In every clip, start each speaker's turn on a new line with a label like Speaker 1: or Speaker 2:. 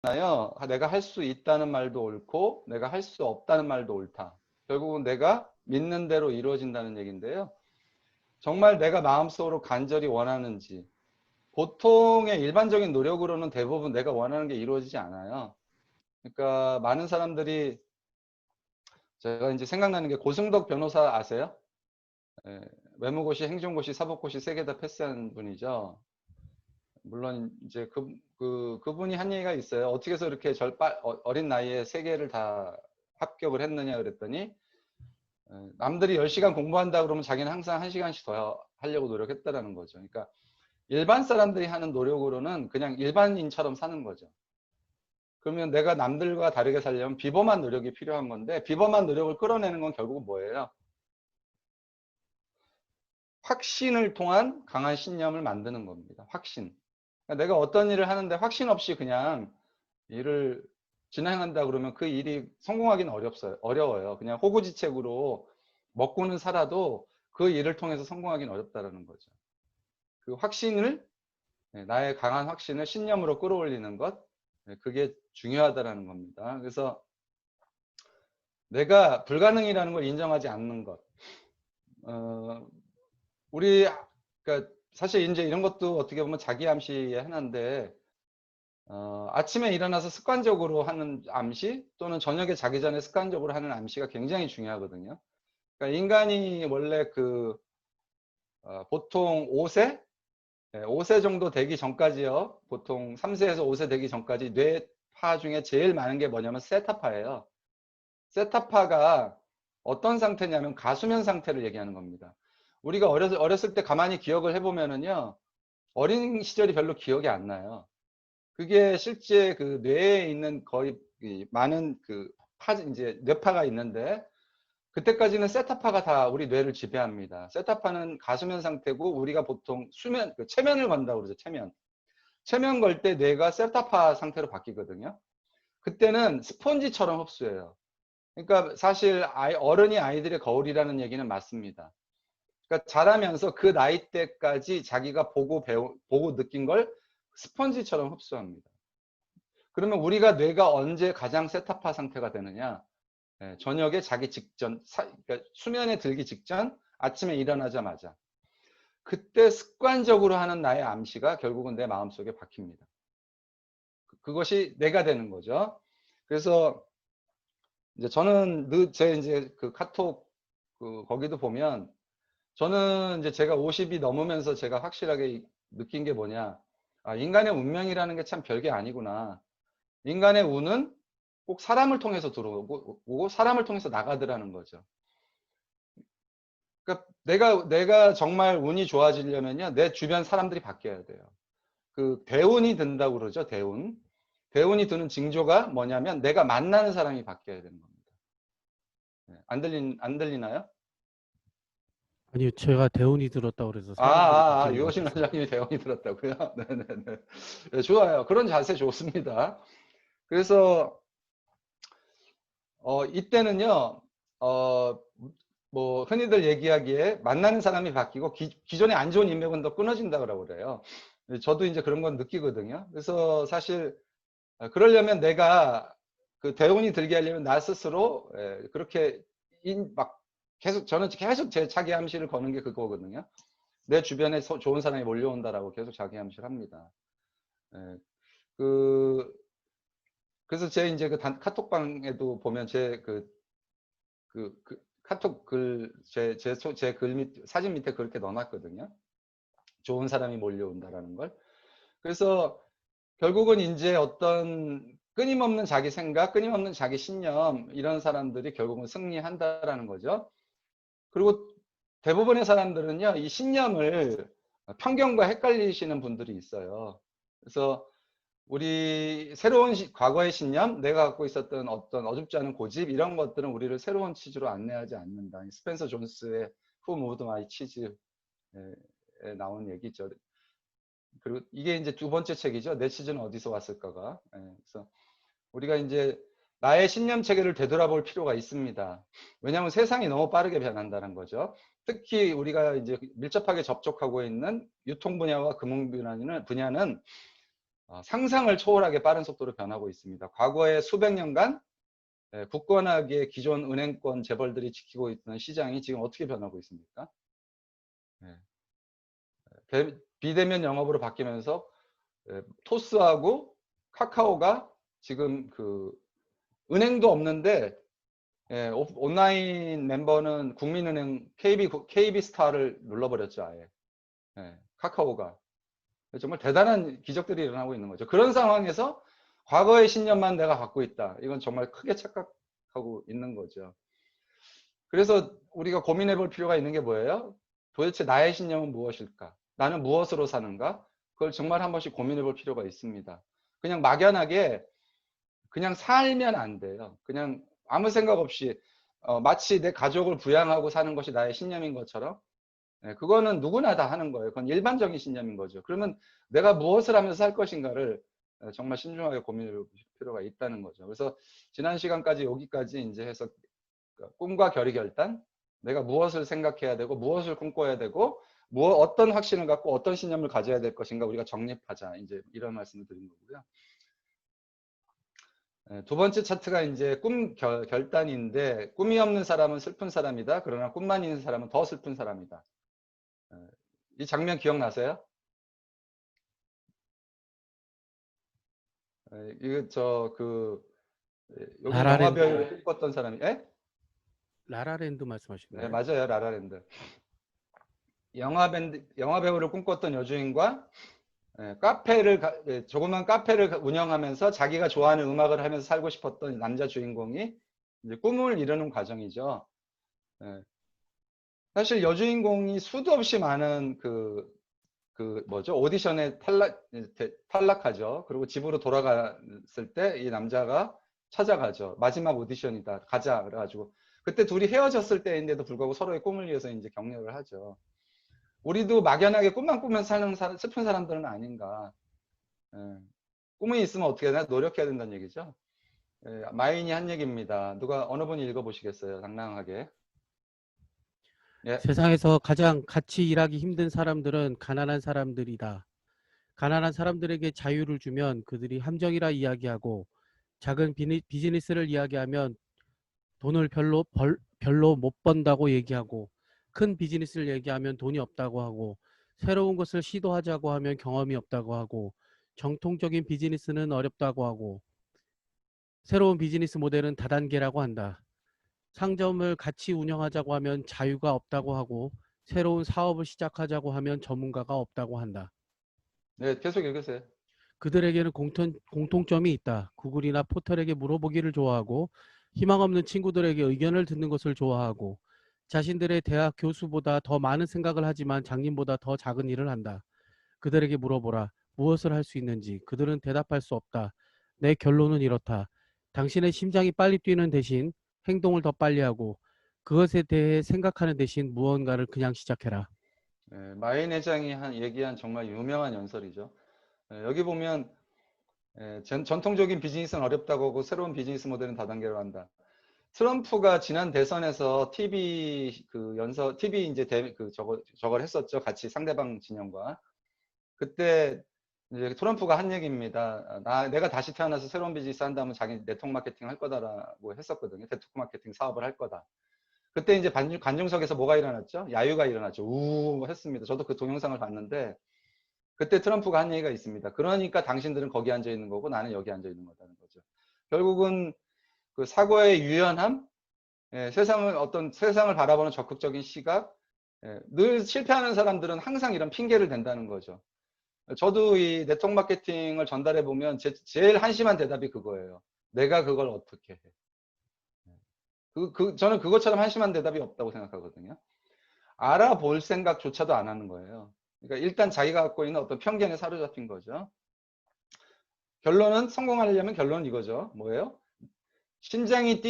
Speaker 1: 내가 할 수 있다는 말도 옳고 내가 할 수 없다는 말도 옳다. 결국은 내가 믿는 대로 이루어진다는 얘기인데요. 정말 내가 마음속으로 간절히 원하는지, 보통의 일반적인 노력으로는 대부분 내가 원하는 게 이루어지지 않아요. 그러니까 많은 사람들이, 제가 이제 생각나는 게 고승덕 변호사 아세요? 예, 외무고시, 행정고시, 사법고시 세 개 다 패스한 분이죠. 물론 이제 그분이 한 얘기가 있어요. 어떻게 해서 이렇게 어린 나이에 세 개를 다 합격을 했느냐 그랬더니, 남들이 10시간 공부한다 그러면 자기는 항상 1시간씩 더 하려고 노력했다라는 거죠. 그러니까 일반 사람들이 하는 노력으로는 그냥 일반인처럼 사는 거죠. 그러면 내가 남들과 다르게 살려면 비범한 노력이 필요한 건데, 비범한 노력을 끌어내는 건 결국은 뭐예요? 확신을 통한 강한 신념을 만드는 겁니다. 확신. 그러니까 내가 어떤 일을 하는데 확신 없이 그냥 일을 진행한다 그러면 그 일이 성공하기는 어려워요. 그냥 호구지책으로 먹고는 살아도 그 일을 통해서 성공하기는 어렵다는 거죠. 그 확신을, 나의 강한 확신을 신념으로 끌어올리는 것, 그게 중요하다는 겁니다. 그래서 내가 불가능이라는 걸 인정하지 않는 것. 우리, 그러니까 사실 이제 이런 것도 어떻게 보면 자기 암시의 하나인데, 아침에 일어나서 습관적으로 하는 암시 또는 저녁에 자기 전에 습관적으로 하는 암시가 굉장히 중요하거든요. 그러니까 인간이 원래 보통 5세? 5세 정도 되기 전까지요. 보통 3세에서 5세 되기 전까지 뇌파 중에 제일 많은 게 뭐냐면 세타파예요. 세타파가 어떤 상태냐면 가수면 상태를 얘기하는 겁니다. 우리가 어렸을 때 가만히 기억을 해보면은요, 어린 시절이 별로 기억이 안 나요. 그게 실제 그 뇌에 있는 거의 많은 이제 뇌파가 있는데, 그때까지는 세타파가 다 우리 뇌를 지배합니다. 세타파는 가수면 상태고, 우리가 보통 체면을 건다고 그러죠. 체면 걸 때 뇌가 세타파 상태로 바뀌거든요. 그때는 스폰지처럼 흡수해요. 그러니까 사실 어른이 아이들의 거울이라는 얘기는 맞습니다. 그러니까 자라면서 그 나이 때까지 자기가 보고 느낀 걸 스펀지처럼 흡수합니다. 그러면 우리가 뇌가 언제 가장 세타파 상태가 되느냐? 저녁에 자기 직전, 그러니까 수면에 들기 직전, 아침에 일어나자마자. 그때 습관적으로 하는 나의 암시가 결국은 내 마음속에 박힙니다. 그것이 내가 되는 거죠. 그래서 이제 저는 제 이제 그 카톡 거기도 보면, 저는 이제 제가 50이 넘으면서 제가 확실하게 느낀 게 뭐냐. 아, 인간의 운명이라는 게 참 별게 아니구나. 인간의 운은 꼭 사람을 통해서 들어오고 사람을 통해서 나가더라는 거죠. 그러니까 내가 정말 운이 좋아지려면요, 내 주변 사람들이 바뀌어야 돼요. 그 대운이 든다고 그러죠. 대운이 드는 징조가 뭐냐면 내가 만나는 사람이 바뀌어야 되는 겁니다. 안 들리나요?
Speaker 2: 아니요, 제가 대운이 들었다고 그래서 사람들이 바뀌는 것
Speaker 1: 유호신
Speaker 2: 같아서요.
Speaker 1: 원장님이 대원이 들었다고요? 네네네. 네, 좋아요. 그런 자세 좋습니다. 그래서, 이때는요, 뭐, 흔히들 얘기하기에 만나는 사람이 바뀌고 기존에 안 좋은 인맥은 더 끊어진다고 그래요. 저도 이제 그런 건 느끼거든요. 그래서 사실, 그러려면 내가 그 대운이 들게 하려면 나 스스로, 그렇게 저는 계속 제 자기 암시를 거는 게 그거거든요. 내 주변에 좋은 사람이 몰려온다라고 계속 자기 암시를 합니다. 예, 그, 그래서 제 이제 카톡방에도 보면 카톡 제 사진 밑에 그렇게 넣어놨거든요. 좋은 사람이 몰려온다라는 걸. 그래서 결국은 이제 어떤 끊임없는 자기 생각, 끊임없는 자기 신념, 이런 사람들이 결국은 승리한다라는 거죠. 그리고 대부분의 사람들은요, 이 신념을 편견과 헷갈리시는 분들이 있어요. 그래서 우리 새로운 과거의 신념, 내가 갖고 있었던 어떤 어줍지 않은 고집, 이런 것들은 우리를 새로운 치즈로 안내하지 않는다. 스펜서 존스의 Who Moved My Cheese에 나온 얘기죠. 그리고 이게 이제 두 번째 책이죠. 내 치즈는 어디서 왔을까가. 그래서 우리가 이제 나의 신념 체계를 되돌아볼 필요가 있습니다. 왜냐하면 세상이 너무 빠르게 변한다는 거죠. 특히 우리가 이제 밀접하게 접촉하고 있는 유통 분야와 금융 분야는 상상을 초월하게 빠른 속도로 변하고 있습니다. 과거에 수백 년간 굳건하게 기존 은행권 재벌들이 지키고 있던 시장이 지금 어떻게 변하고 있습니까? 비대면 영업으로 바뀌면서 토스하고 카카오가 지금 그 은행도 없는데 온라인 멤버는 국민은행 KB스타를 눌러버렸죠, 아예. 카카오가. 정말 대단한 기적들이 일어나고 있는 거죠. 그런 상황에서 과거의 신념만 내가 갖고 있다. 이건 정말 크게 착각하고 있는 거죠. 그래서 우리가 고민해 볼 필요가 있는 게 뭐예요? 도대체 나의 신념은 무엇일까? 나는 무엇으로 사는가? 그걸 정말 한 번씩 고민해 볼 필요가 있습니다. 그냥 막연하게 그냥 살면 안 돼요. 그냥 아무 생각 없이 마치 내 가족을 부양하고 사는 것이 나의 신념인 것처럼 그거는 누구나 다 하는 거예요. 그건 일반적인 신념인 거죠. 그러면 내가 무엇을 하면서 살 것인가를 정말 신중하게 고민해 볼 필요가 있다는 거죠. 그래서 지난 시간까지 여기까지 이제 해서 꿈과 결의 결단, 내가 무엇을 생각해야 되고 무엇을 꿈꿔야 되고 어떤 확신을 갖고 어떤 신념을 가져야 될 것인가 우리가 정립하자, 이제 이런 말씀을 드린 거고요. 두 번째 차트가 이제 꿈 결단인데, 꿈이 없는 사람은 슬픈 사람이다. 그러나 꿈만 있는 사람은 더 슬픈 사람이다. 이 장면 기억나세요? 이거 여기 영화
Speaker 2: 라라랜드.
Speaker 1: 배우를 꿈꿨던 사람이,
Speaker 2: 라라랜드 말씀하시는
Speaker 1: 네,
Speaker 2: 거예요?
Speaker 1: 맞아요. 라라랜드. 영화 배우를 꿈꿨던 여주인과 조그만 카페를 운영하면서 자기가 좋아하는 음악을 하면서 살고 싶었던 남자 주인공이 이제 꿈을 이루는 과정이죠. 사실 여주인공이 수도 없이 많은 오디션에 탈락하죠. 그리고 집으로 돌아갔을 때 이 남자가 찾아가죠. 마지막 오디션이다. 가자. 그래가지고 그때 둘이 헤어졌을 때인데도 불구하고 서로의 꿈을 위해서 이제 격려를 하죠. 우리도 막연하게 꿈만 꾸면서 사는 슬픈 사람들은 아닌가. 꿈이 있으면 어떻게 해야 되나? 노력해야 된다는 얘기죠. 마인이 한 얘기입니다. 어느 분이 읽어보시겠어요? 당당하게. 예.
Speaker 2: 세상에서 가장 같이 일하기 힘든 사람들은 가난한 사람들이다. 가난한 사람들에게 자유를 주면 그들이 함정이라 이야기하고, 작은 비즈니스를 이야기하면 돈을 별로 못 번다고 얘기하고, 큰 비즈니스를 얘기하면 돈이 없다고 하고, 새로운 것을 시도하자고 하면 경험이 없다고 하고, 정통적인 비즈니스는 어렵다고 하고, 새로운 비즈니스 모델은 다단계라고 한다. 상점을 같이 운영하자고 하면 자유가 없다고 하고, 새로운 사업을 시작하자고 하면 전문가가 없다고 한다.
Speaker 1: 네, 계속 읽으세요.
Speaker 2: 그들에게는 공통점이 있다. 구글이나 포털에게 물어보기를 좋아하고, 희망 없는 친구들에게 의견을 듣는 것을 좋아하고, 자신들의 대학 교수보다 더 많은 생각을 하지만 장님보다 더 작은 일을 한다. 그들에게 물어보라. 무엇을 할 수 있는지. 그들은 대답할 수 없다. 내 결론은 이렇다. 당신의 심장이 빨리 뛰는 대신 행동을 더 빨리 하고, 그것에 대해 생각하는 대신 무언가를 그냥 시작해라.
Speaker 1: 마인 회장이 얘기한 정말 유명한 연설이죠. 여기 보면 전통적인 비즈니스는 어렵다고 하고 새로운 비즈니스 모델은 다단계로 한다. 트럼프가 지난 대선에서 TV 이제 저걸 했었죠. 같이 상대방 진영과. 그때 이제 트럼프가 한 얘기입니다. 내가 다시 태어나서 새로운 비즈니스 한다면 자기 네트워크 마케팅 할 거다라고 했었거든요. 네트워크 마케팅 사업을 할 거다. 그때 이제 관중석에서 뭐가 일어났죠? 야유가 일어났죠. 우 했습니다. 저도 그 동영상을 봤는데 그때 트럼프가 한 얘기가 있습니다. 그러니까 당신들은 거기 앉아 있는 거고 나는 여기 앉아 있는 거다는 거죠. 결국은 그 사고의 유연함, 세상을 바라보는 적극적인 시각, 늘 실패하는 사람들은 항상 이런 핑계를 댄다는 거죠. 저도 이 네트워크 마케팅을 전달해 보면 제일 한심한 대답이 그거예요. 내가 그걸 어떻게 해? 저는 그것처럼 한심한 대답이 없다고 생각하거든요. 알아볼 생각조차도 안 하는 거예요. 그러니까 일단 자기가 갖고 있는 어떤 편견에 사로잡힌 거죠. 성공하려면 결론은 이거죠. 뭐예요? 심장이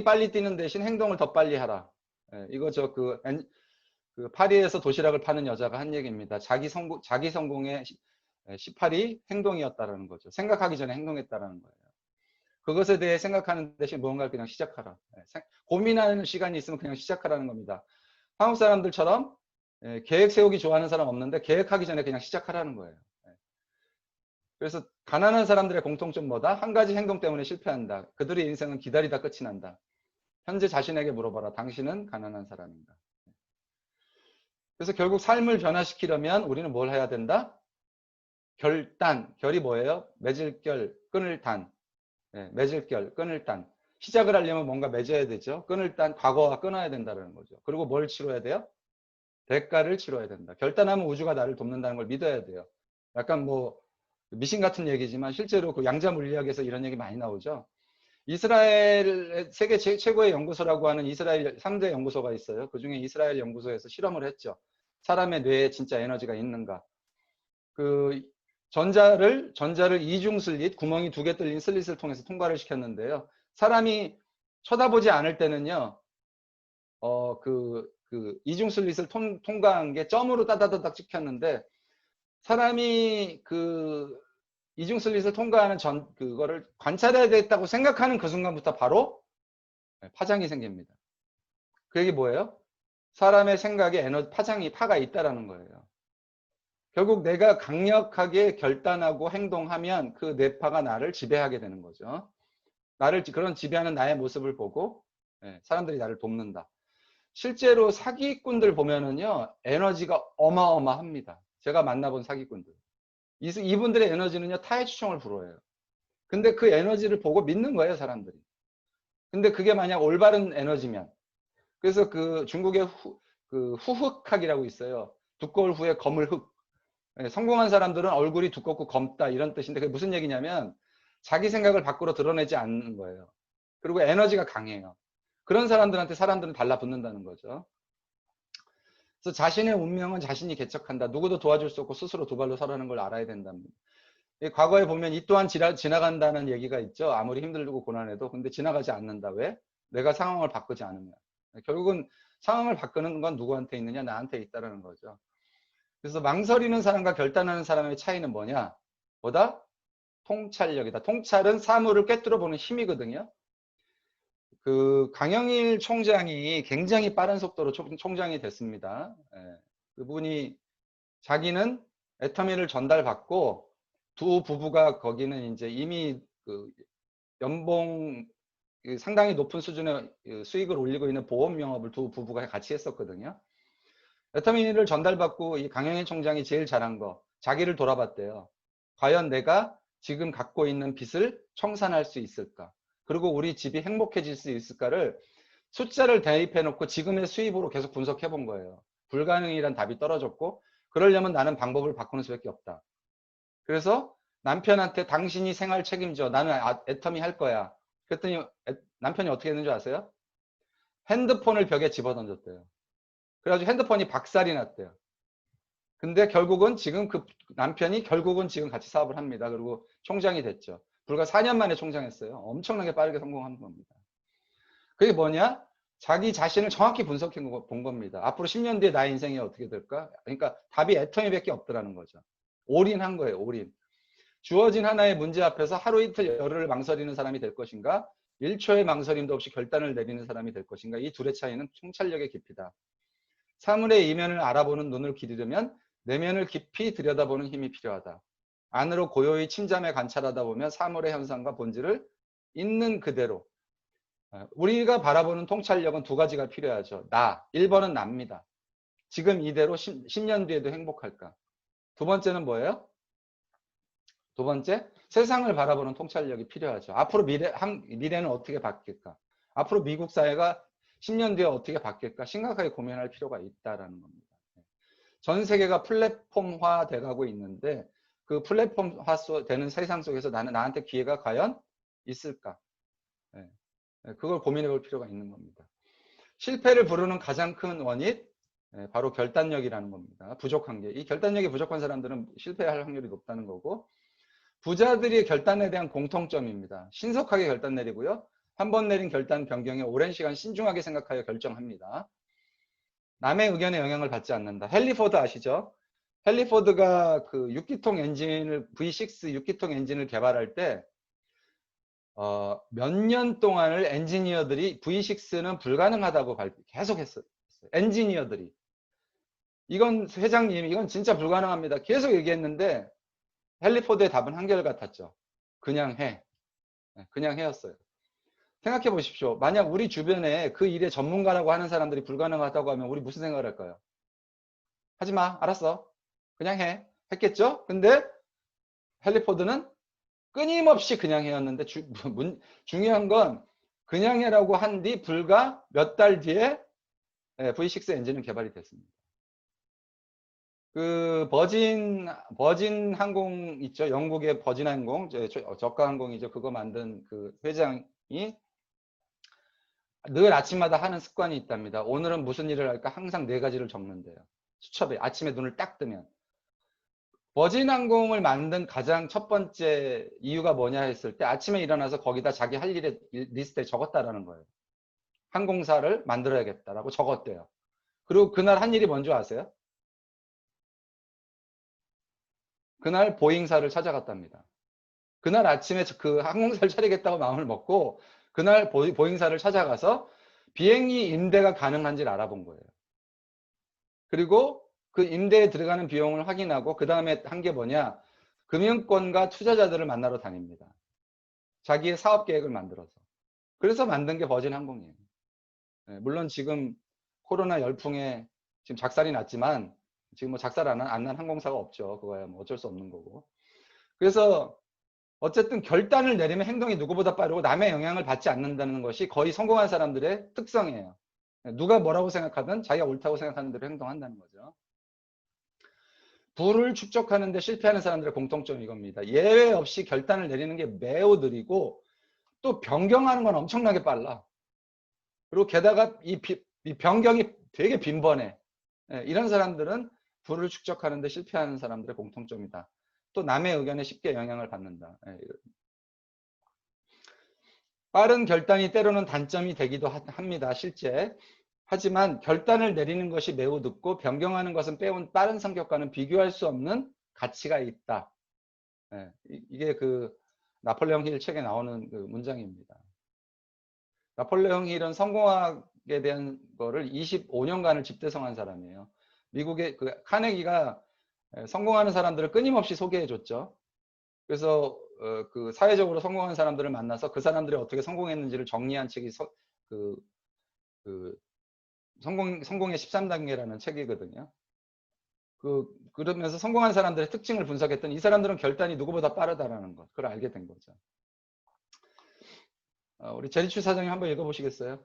Speaker 1: 빨리 뛰는 대신 행동을 더 빨리 하라. 이거죠. 파리에서 도시락을 파는 여자가 한 얘기입니다. 자기 성공의 18이 행동이었다라는 거죠. 생각하기 전에 행동했다라는 거예요. 그것에 대해 생각하는 대신 무언가를 그냥 시작하라. 고민하는 시간이 있으면 그냥 시작하라는 겁니다. 한국 사람들처럼 계획 세우기 좋아하는 사람 없는데 계획하기 전에 그냥 시작하라는 거예요. 그래서 가난한 사람들의 공통점 뭐다? 한 가지 행동 때문에 실패한다. 그들의 인생은 기다리다 끝이 난다. 현재 자신에게 물어봐라. 당신은 가난한 사람인가? 그래서 결국 삶을 변화시키려면 우리는 뭘 해야 된다? 결단. 결이 뭐예요? 맺을 결, 끊을 단. 맺을 결, 끊을 단. 시작을 하려면 뭔가 맺어야 되죠. 끊을 단, 과거와 끊어야 된다는 거죠. 그리고 뭘 치러야 돼요? 대가를 치러야 된다. 결단하면 우주가 나를 돕는다는 걸 믿어야 돼요. 약간 뭐 미신 같은 얘기지만 실제로 그 양자 물리학에서 이런 얘기 많이 나오죠. 이스라엘 세계 최고의 연구소라고 하는 이스라엘 3대 연구소가 있어요. 그중에 이스라엘 연구소에서 실험을 했죠. 사람의 뇌에 진짜 에너지가 있는가. 그 전자를 이중 슬릿, 구멍이 2개 뚫린 슬릿을 통해서 통과를 시켰는데요. 사람이 쳐다보지 않을 때는요. 이중 슬릿을 통과한 게 점으로 따다다닥 찍혔는데 사람이 그 이중 슬릿을 통과하는 그거를 관찰해야 되겠다고 생각하는 그 순간부터 바로 파장이 생깁니다. 그 얘기 뭐예요? 사람의 생각에 파가 있다라는 거예요. 결국 내가 강력하게 결단하고 행동하면 그 뇌파가 나를 지배하게 되는 거죠. 그런 지배하는 나의 모습을 보고 사람들이 나를 돕는다. 실제로 사기꾼들 보면은요, 에너지가 어마어마합니다. 제가 만나본 사기꾼들. 이분들의 에너지는요, 타의 추종을 불허해요. 근데 그 에너지를 보고 믿는 거예요, 사람들이. 근데 그게 만약 올바른 에너지면. 그래서 그 중국의 후흑학이라고 있어요. 두꺼울 후에 검을 흑. 성공한 사람들은 얼굴이 두껍고 검다 이런 뜻인데 그게 무슨 얘기냐면 자기 생각을 밖으로 드러내지 않는 거예요. 그리고 에너지가 강해요. 그런 사람들한테 사람들은 달라붙는다는 거죠. 그래서 자신의 운명은 자신이 개척한다. 누구도 도와줄 수 없고 스스로 두 발로 서라는 걸 알아야 된답니다. 과거에 보면 이 또한 지나간다는 얘기가 있죠. 아무리 힘들고 고난해도. 근데 지나가지 않는다. 왜? 내가 상황을 바꾸지 않으면. 결국은 상황을 바꾸는 건 누구한테 있느냐? 나한테 있다는 거죠. 그래서 망설이는 사람과 결단하는 사람의 차이는 뭐냐? 뭐다? 통찰력이다. 통찰은 사물을 꿰뚫어 보는 힘이거든요. 그 강영일 총장이 굉장히 빠른 속도로 총장이 됐습니다. 그분이 자기는 애터미를 전달받고 두 부부가 거기는 이제 이미 그 연봉 상당히 높은 수준의 수익을 올리고 있는 보험 영업을 두 부부가 같이 했었거든요. 애터미를 전달받고 이 강영일 총장이 제일 잘한 거 자기를 돌아봤대요. 과연 내가 지금 갖고 있는 빚을 청산할 수 있을까? 그리고 우리 집이 행복해질 수 있을까를 숫자를 대입해 놓고 지금의 수입으로 계속 분석해 본 거예요. 불가능이란 답이 떨어졌고 그러려면 나는 방법을 바꾸는 수밖에 없다. 그래서 남편한테 당신이 생활 책임져. 나는 애터미 할 거야. 그랬더니 남편이 어떻게 했는지 아세요? 핸드폰을 벽에 집어던졌대요. 그래가지고 핸드폰이 박살이 났대요. 근데 결국은 지금 그 남편이 결국은 지금 같이 사업을 합니다. 그리고 총장이 됐죠. 불과 4년 만에 총장했어요. 엄청나게 빠르게 성공한 겁니다. 그게 뭐냐? 자기 자신을 정확히 분석해 본 겁니다. 앞으로 10년 뒤에 나의 인생이 어떻게 될까? 그러니까 답이 애터미밖에 없더라는 거죠. 올인한 거예요. 올인. 주어진 하나의 문제 앞에서 하루 이틀 열흘을 망설이는 사람이 될 것인가? 1초의 망설임도 없이 결단을 내리는 사람이 될 것인가? 이 둘의 차이는 통찰력의 깊이다. 사물의 이면을 알아보는 눈을 기르려면 내면을 깊이 들여다보는 힘이 필요하다. 안으로 고요히 침잠해 관찰하다 보면 사물의 현상과 본질을 있는 그대로. 우리가 바라보는 통찰력은 두 가지가 필요하죠. 1번은 나입니다. 지금 이대로 10년 뒤에도 행복할까? 두 번째는 뭐예요? 두 번째, 세상을 바라보는 통찰력이 필요하죠. 앞으로 미래는 어떻게 바뀔까? 앞으로 미국 사회가 10년 뒤에 어떻게 바뀔까? 심각하게 고민할 필요가 있다는 겁니다. 전 세계가 플랫폼화 돼가고 있는데 그 플랫폼화 되는 세상 속에서 나한테 기회가 과연 있을까? 그걸 고민해 볼 필요가 있는 겁니다. 실패를 부르는 가장 큰 원인, 바로 결단력이라는 겁니다. 부족한 게. 이 결단력이 부족한 사람들은 실패할 확률이 높다는 거고, 부자들의 결단에 대한 공통점입니다. 신속하게 결단 내리고요. 한 번 내린 결단 변경에 오랜 시간 신중하게 생각하여 결정합니다. 남의 의견에 영향을 받지 않는다. 헨리 포드 아시죠? 헨리 포드가 그 V6 엔진을 개발할 때 몇 년 동안을 엔지니어들이 V6는 불가능하다고 계속 했어요. 엔지니어들이. 이건 회장님, 이건 진짜 불가능합니다. 계속 얘기했는데 헨리 포드의 답은 한결같았죠. 그냥 해. 그냥 해였어요. 생각해 보십시오. 만약 우리 주변에 그 일의 전문가라고 하는 사람들이 불가능하다고 하면 우리 무슨 생각을 할까요? 하지 마. 알았어. 그냥 해. 했겠죠? 근데 헨리 포드는 끊임없이 그냥 해였는데 중요한 건 그냥 해라고 한 뒤 불과 몇 달 뒤에 V6 엔진은 개발이 됐습니다. 그 버진 항공 있죠. 영국의 버진 항공, 저가 항공이죠. 그거 만든 그 회장이 늘 아침마다 하는 습관이 있답니다. 오늘은 무슨 일을 할까? 항상 4가지를 적는데요. 수첩에 아침에 눈을 딱 뜨면. 버진 항공을 만든 가장 첫 번째 이유가 뭐냐 했을 때 아침에 일어나서 거기다 자기 할 일의 리스트에 적었다라는 거예요. 항공사를 만들어야겠다라고 적었대요. 그리고 그날 한 일이 뭔지 아세요? 그날 보잉사를 찾아갔답니다. 그날 아침에 그 항공사를 차리겠다고 마음을 먹고 그날 보잉사를 찾아가서 비행기 임대가 가능한지를 알아본 거예요. 그리고 그 임대에 들어가는 비용을 확인하고 그 다음에 한 게 뭐냐? 금융권과 투자자들을 만나러 다닙니다. 자기의 사업 계획을 만들어서. 그래서 만든 게 버진 항공이에요. 물론 지금 코로나 열풍에 지금 작살이 났지만 지금 뭐 작살 안 난 항공사가 없죠. 그거야 뭐 어쩔 수 없는 거고. 그래서 어쨌든 결단을 내리면 행동이 누구보다 빠르고 남의 영향을 받지 않는다는 것이 거의 성공한 사람들의 특성이에요. 누가 뭐라고 생각하든 자기가 옳다고 생각하는 대로 행동한다는 거죠. 부를 축적하는 데 실패하는 사람들의 공통점이 이겁니다. 예외 없이 결단을 내리는 게 매우 느리고 또 변경하는 건 엄청나게 빨라. 그리고 게다가 이 변경이 되게 빈번해. 이런 사람들은 부를 축적하는 데 실패하는 사람들의 공통점이다. 또 남의 의견에 쉽게 영향을 받는다. 빠른 결단이 때로는 단점이 되기도 합니다. 실제. 하지만 결단을 내리는 것이 매우 늦고 변경하는 것은 빼온 빠른 성격과는 비교할 수 없는 가치가 있다. 이게 그 나폴레옹 힐 책에 나오는 그 문장입니다. 나폴레옹 힐은 성공학에 대한 거를 25년간을 집대성한 사람이에요. 미국의 그 카네기가 성공하는 사람들을 끊임없이 소개해 줬죠. 그래서 그 사회적으로 성공한 사람들을 만나서 그 사람들이 어떻게 성공했는지를 정리한 책이 그 성공의 13단계라는 책이거든요. 그러면서 성공한 사람들의 특징을 분석했더니 이 사람들은 결단이 누구보다 빠르다라는 것, 그걸 알게 된 거죠. 우리 제리추 사장님 한번 읽어보시겠어요?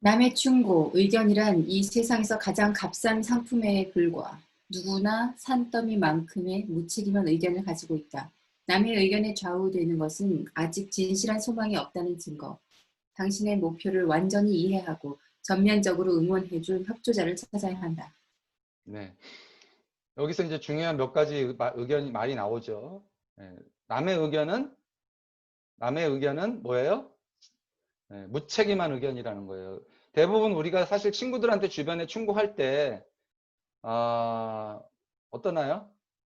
Speaker 3: 남의 충고, 의견이란 이 세상에서 가장 값싼 상품에 불과. 누구나 산더미만큼의 무책임한 의견을 가지고 있다. 남의 의견에 좌우되는 것은 아직 진실한 소망이 없다는 증거. 당신의 목표를 완전히 이해하고 전면적으로 응원해줄 협조자를 찾아야 한다.
Speaker 1: 네. 여기서 이제 중요한 몇 가지 말이 나오죠. 남의 의견은 뭐예요? 무책임한 의견이라는 거예요. 대부분 우리가 사실 친구들한테 주변에 충고할 때 어떠나요?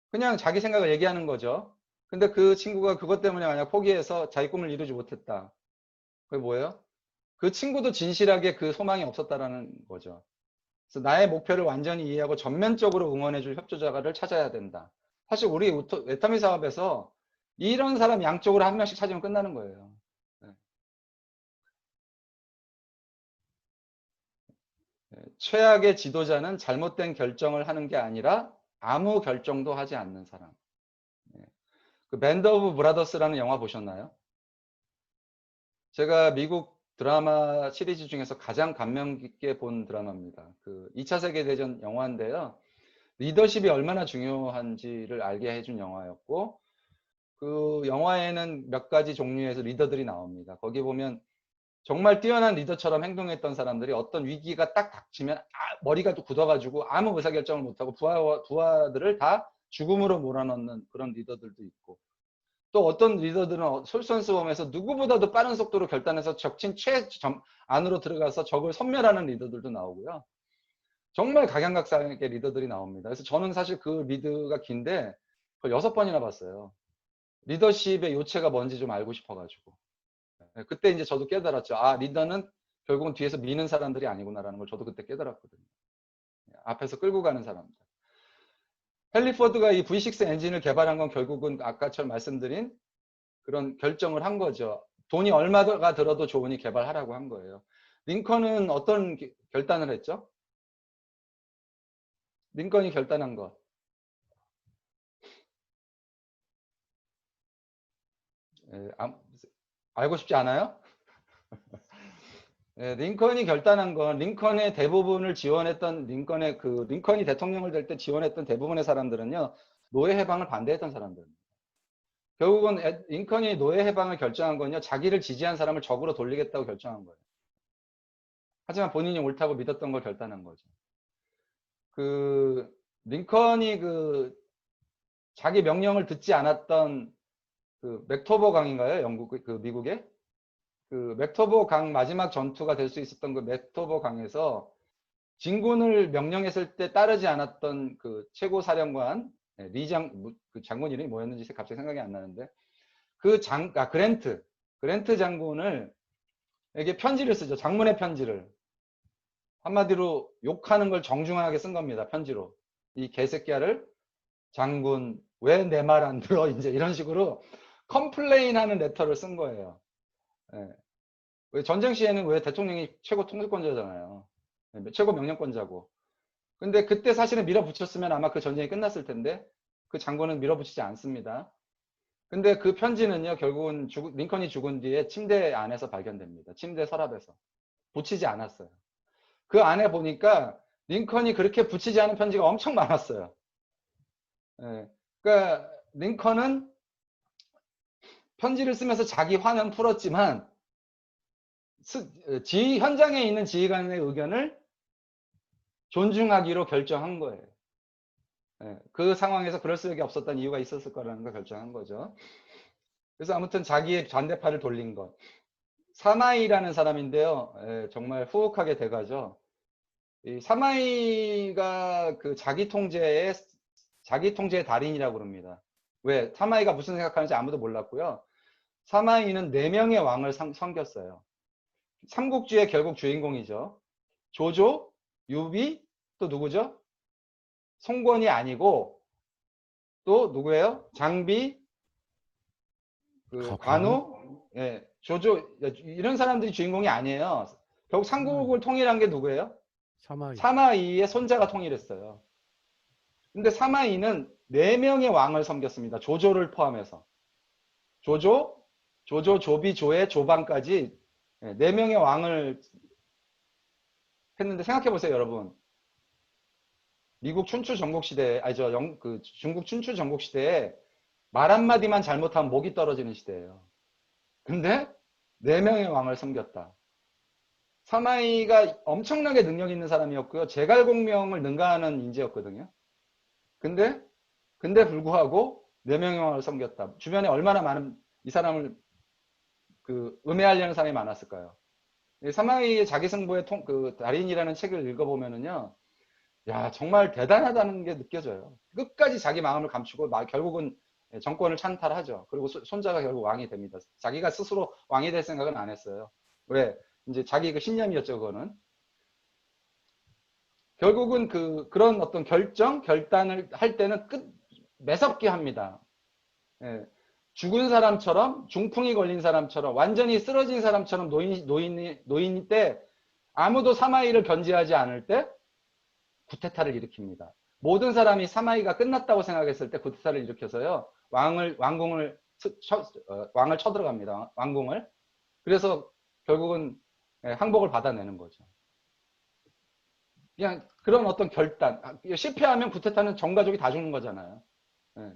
Speaker 1: 그냥 자기 생각을 얘기하는 거죠. 근데 그 친구가 그것 때문에 만약 포기해서 자기 꿈을 이루지 못했다. 그게 뭐예요? 그 친구도 진실하게 그 소망이 없었다라는 거죠. 그래서 나의 목표를 완전히 이해하고 전면적으로 응원해줄 협조자를 찾아야 된다. 사실 우리 외터미 사업에서 이런 사람 양쪽으로 한 명씩 찾으면 끝나는 거예요. 최악의 지도자는 잘못된 결정을 하는 게 아니라 아무 결정도 하지 않는 사람. 그 밴드 오브 브라더스라는 영화 보셨나요? 제가 미국 드라마 시리즈 중에서 가장 감명 깊게 본 드라마입니다. 그 2차 세계대전 영화인데요. 리더십이 얼마나 중요한지를 알게 해준 영화였고, 그 영화에는 몇 가지 종류에서 리더들이 나옵니다. 거기 보면 정말 뛰어난 리더처럼 행동했던 사람들이 어떤 위기가 딱 닥치면 머리가 또 굳어가지고 아무 의사결정을 못하고 부하들을 다 죽음으로 몰아넣는 그런 리더들도 있고, 또 어떤 리더들은 솔선수범해서 누구보다도 빠른 속도로 결단해서 적친 안으로 들어가서 적을 섬멸하는 리더들도 나오고요. 정말 각양각색의 리더들이 나옵니다. 그래서 저는 사실 그 리드가 긴데 그걸 6번이나 봤어요. 리더십의 요체가 뭔지 좀 알고 싶어가지고. 그때 이제 저도 깨달았죠. 리더는 결국은 뒤에서 미는 사람들이 아니구나라는 걸 저도 그때 깨달았거든요. 앞에서 끌고 가는 사람들. 헨리 포드가 이 V6 엔진을 개발한 건 결국은 아까처럼 말씀드린 그런 결정을 한 거죠. 돈이 얼마가 들어도 좋으니 개발하라고 한 거예요. 링컨은 어떤 결단을 했죠? 링컨이 결단한 것. 알고 싶지 않아요? 링컨이 결단한 건 링컨의 대부분을 지원했던 링컨이 대통령을 될 때 지원했던 대부분의 사람들은요, 노예 해방을 반대했던 사람들입니다. 결국은 링컨이 노예 해방을 결정한 건요, 자기를 지지한 사람을 적으로 돌리겠다고 결정한 거예요. 하지만 본인이 옳다고 믿었던 걸 결단한 거죠. 링컨이 자기 명령을 듣지 않았던 맥토버 강인가요? 미국의? 맥토버 강 마지막 전투가 될 수 있었던 그 맥토버 강에서 진군을 명령했을 때 따르지 않았던 그 최고 사령관, 그 장군 이름이 뭐였는지 갑자기 생각이 안 나는데, 그랜트 장군을 에게 편지를 쓰죠. 장문의 편지를. 한마디로 욕하는 걸 정중하게 쓴 겁니다. 편지로. 이 개새끼야를 장군, 왜 내 말 안 들어? 이제 이런 식으로 컴플레인 하는 레터를 쓴 거예요. 예. 왜 전쟁 시에는 왜 대통령이 최고 통수권자잖아요. 예, 최고 명령권자고. 근데 그때 사실은 밀어붙였으면 아마 그 전쟁이 끝났을 텐데 그 장군은 밀어붙이지 않습니다. 근데 그 편지는요, 결국은 링컨이 죽은 뒤에 침대 안에서 발견됩니다. 침대 서랍에서. 붙이지 않았어요. 그 안에 보니까 링컨이 그렇게 붙이지 않은 편지가 엄청 많았어요. 예. 그러니까 링컨은 편지를 쓰면서 자기 화는 풀었지만 현장에 있는 지휘관의 의견을 존중하기로 결정한 거예요. 예. 그 상황에서 그럴 수밖에 없었던 이유가 있었을 거라는 걸 결정한 거죠. 그래서 아무튼 자기의 반대팔을 돌린 것. 사마이라는 사람인데요. 예, 정말 후혹하게 돼가죠. 이 사마이가 자기 통제의 달인이라고 그럽니다. 왜? 사마이가 무슨 생각하는지 아무도 몰랐고요. 사마이는 4명의 왕을 섬겼어요. 삼국지의 결국 주인공이죠. 조조, 유비, 또 누구죠? 송권이 아니고 또 누구예요? 장비, 관우, 예, 조조, 이런 사람들이 주인공이 아니에요. 결국 삼국을 통일한 게 누구예요? 사마이의 손자가 통일했어요. 근데 사마이는 4명의 왕을 섬겼습니다. 조조를 포함해서. 조조, 조비, 조의, 조방까지 4명의 왕을 했는데 생각해 보세요, 여러분. 미국 춘추 전국 시대에, 중국 춘추 전국 시대에 말 한마디만 잘못하면 목이 떨어지는 시대예요. 근데 4명의 왕을 섬겼다. 사마이가 엄청나게 능력 있는 사람이었고요. 제갈공명을 능가하는 인재였거든요. 근데 불구하고 4명의 왕을 섬겼다. 주변에 얼마나 많은 이 사람을 음해하려는 사람이 많았을까요? 사마이의 자기승부의 달인이라는 책을 읽어보면은요, 야, 정말 대단하다는 게 느껴져요. 끝까지 자기 마음을 감추고 결국은 정권을 찬탈하죠. 그리고 손자가 결국 왕이 됩니다. 자기가 스스로 왕이 될 생각은 안 했어요. 왜? 이제 자기 신념이었죠, 그거는. 결국은 그런 어떤 결단을 할 때는 매섭게 합니다. 예. 죽은 사람처럼, 중풍이 걸린 사람처럼, 완전히 쓰러진 사람처럼 노인 때 아무도 사마이를 견제하지 않을 때 쿠데타를 일으킵니다. 모든 사람이 사마이가 끝났다고 생각했을 때 쿠데타를 일으켜서요, 왕궁을 쳐들어갑니다. 왕궁을. 그래서 결국은 항복을 받아내는 거죠. 그냥 그런 어떤 결단. 실패하면 쿠데타는 전 가족이 다 죽는 거잖아요. 예.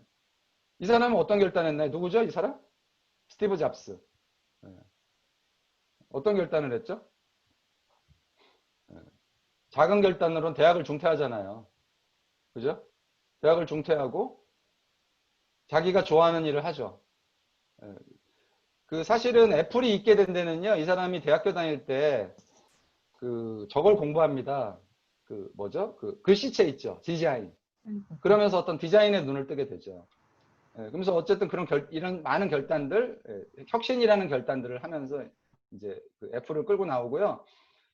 Speaker 1: 이 사람은 어떤 결단했나요? 누구죠? 이 사람? 스티브 잡스. 예. 어떤 결단을 했죠? 예. 작은 결단으로는 대학을 중퇴하잖아요. 그죠? 대학을 중퇴하고 자기가 좋아하는 일을 하죠. 예. 사실은 애플이 있게 된 데는요, 이 사람이 대학교 다닐 때 저걸 공부합니다. 뭐죠? 글씨체 있죠. 디자인. 그러면서 어떤 디자인에 눈을 뜨게 되죠. 예, 그러면서 어쨌든 이런 많은 결단들, 혁신이라는 결단들을 하면서 이제 애플을 끌고 나오고요.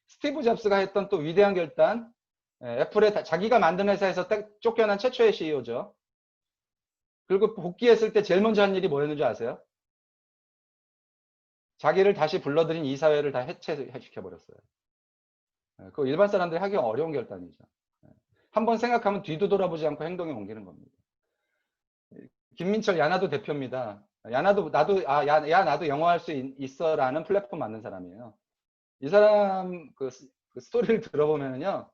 Speaker 1: 스티브 잡스가 했던 또 위대한 결단, 애플에 자기가 만든 회사에서 쫓겨난 최초의 CEO죠. 그리고 복귀했을 때 제일 먼저 한 일이 뭐였는지 아세요? 자기를 다시 불러들인 이사회를 다 해체시켜버렸어요. 그거 일반 사람들이 하기 어려운 결단이죠. 한번 생각하면 뒤도 돌아보지 않고 행동에 옮기는 겁니다. 김민철 야나도 대표입니다. 야나도 나도 나도 영어 할 수 있어라는 플랫폼 만든 사람이에요. 이 사람 그 스토리를 들어보면요.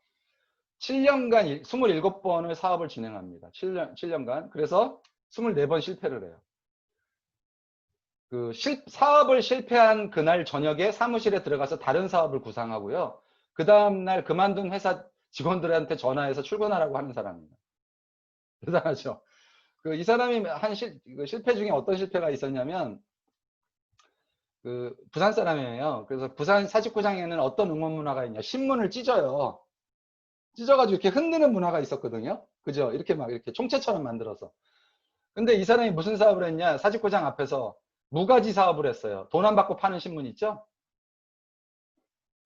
Speaker 1: 7년간 27번을 사업을 진행합니다. 7년간. 그래서 24번 실패를 해요. 사업을 실패한 그날 저녁에 사무실에 들어가서 다른 사업을 구상하고요. 그 다음날 그만둔 회사 직원들한테 전화해서 출근하라고 하는 사람입니다. 대단하죠? 이 사람이 한 실패 중에 어떤 실패가 있었냐면, 부산 사람이에요. 그래서 부산 사직구장에는 어떤 응원 문화가 있냐. 신문을 찢어요. 찢어가지고 이렇게 흔드는 문화가 있었거든요. 그죠? 이렇게 막 이렇게 총체처럼 만들어서. 근데 이 사람이 무슨 사업을 했냐. 사직구장 앞에서 무가지 사업을 했어요. 돈 안 받고 파는 신문 있죠?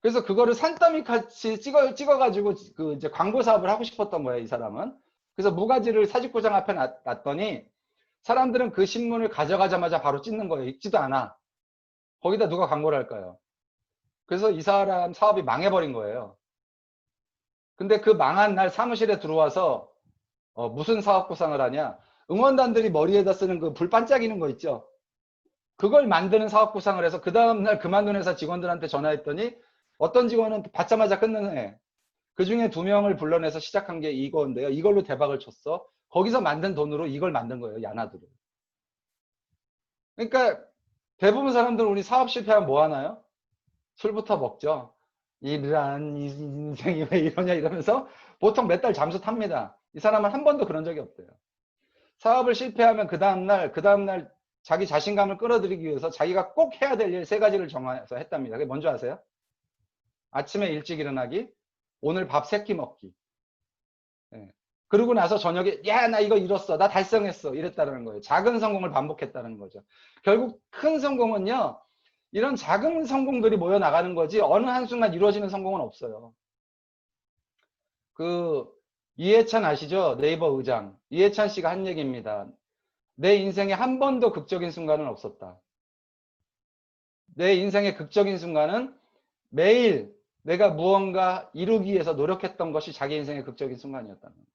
Speaker 1: 그래서 그거를 산더미 같이 찍어가지고 이제 광고 사업을 하고 싶었던 거예요, 이 사람은. 그래서 무가지를 사직구장 앞에 놨더니 사람들은 그 신문을 가져가자마자 바로 찢는 거예요. 읽지도 않아. 거기다 누가 광고를 할까요? 그래서 이 사람 사업이 망해버린 거예요. 근데 그 망한 날 사무실에 들어와서 무슨 사업 구상을 하냐? 응원단들이 머리에다 쓰는 그 불 반짝이는 거 있죠? 그걸 만드는 사업 구상을 해서 그 다음날 그만둔 회사 직원들한테 전화했더니 어떤 직원은 받자마자 끊는 애. 그 중에 2명을 불러내서 시작한 게 이거인데요. 이걸로 대박을 쳤어. 거기서 만든 돈으로 이걸 만든 거예요. 야나들을. 그러니까 대부분 사람들은 우리 사업 실패하면 뭐 하나요? 술부터 먹죠. 이런 인생이 왜 이러냐 이러면서 보통 몇 달 잠수 탑니다. 이 사람은 한 번도 그런 적이 없대요. 사업을 실패하면 그 다음날 자기 자신감을 끌어들이기 위해서 자기가 꼭 해야 될 일 3가지를 정해서 했답니다. 그게 뭔지 아세요? 아침에 일찍 일어나기, 오늘 밥 3끼 먹기. 그러고 나서 저녁에 야, 나 이거 이뤘어. 나 달성했어. 이랬다는 거예요. 작은 성공을 반복했다는 거죠. 결국 큰 성공은요. 이런 작은 성공들이 모여 나가는 거지 어느 한순간 이루어지는 성공은 없어요. 이해찬 아시죠? 네이버 의장. 이해찬 씨가 한 얘기입니다. 내 인생에 한 번도 극적인 순간은 없었다. 내 인생의 극적인 순간은 매일 내가 무언가 이루기 위해서 노력했던 것이 자기 인생의 극적인 순간이었다는 거예요.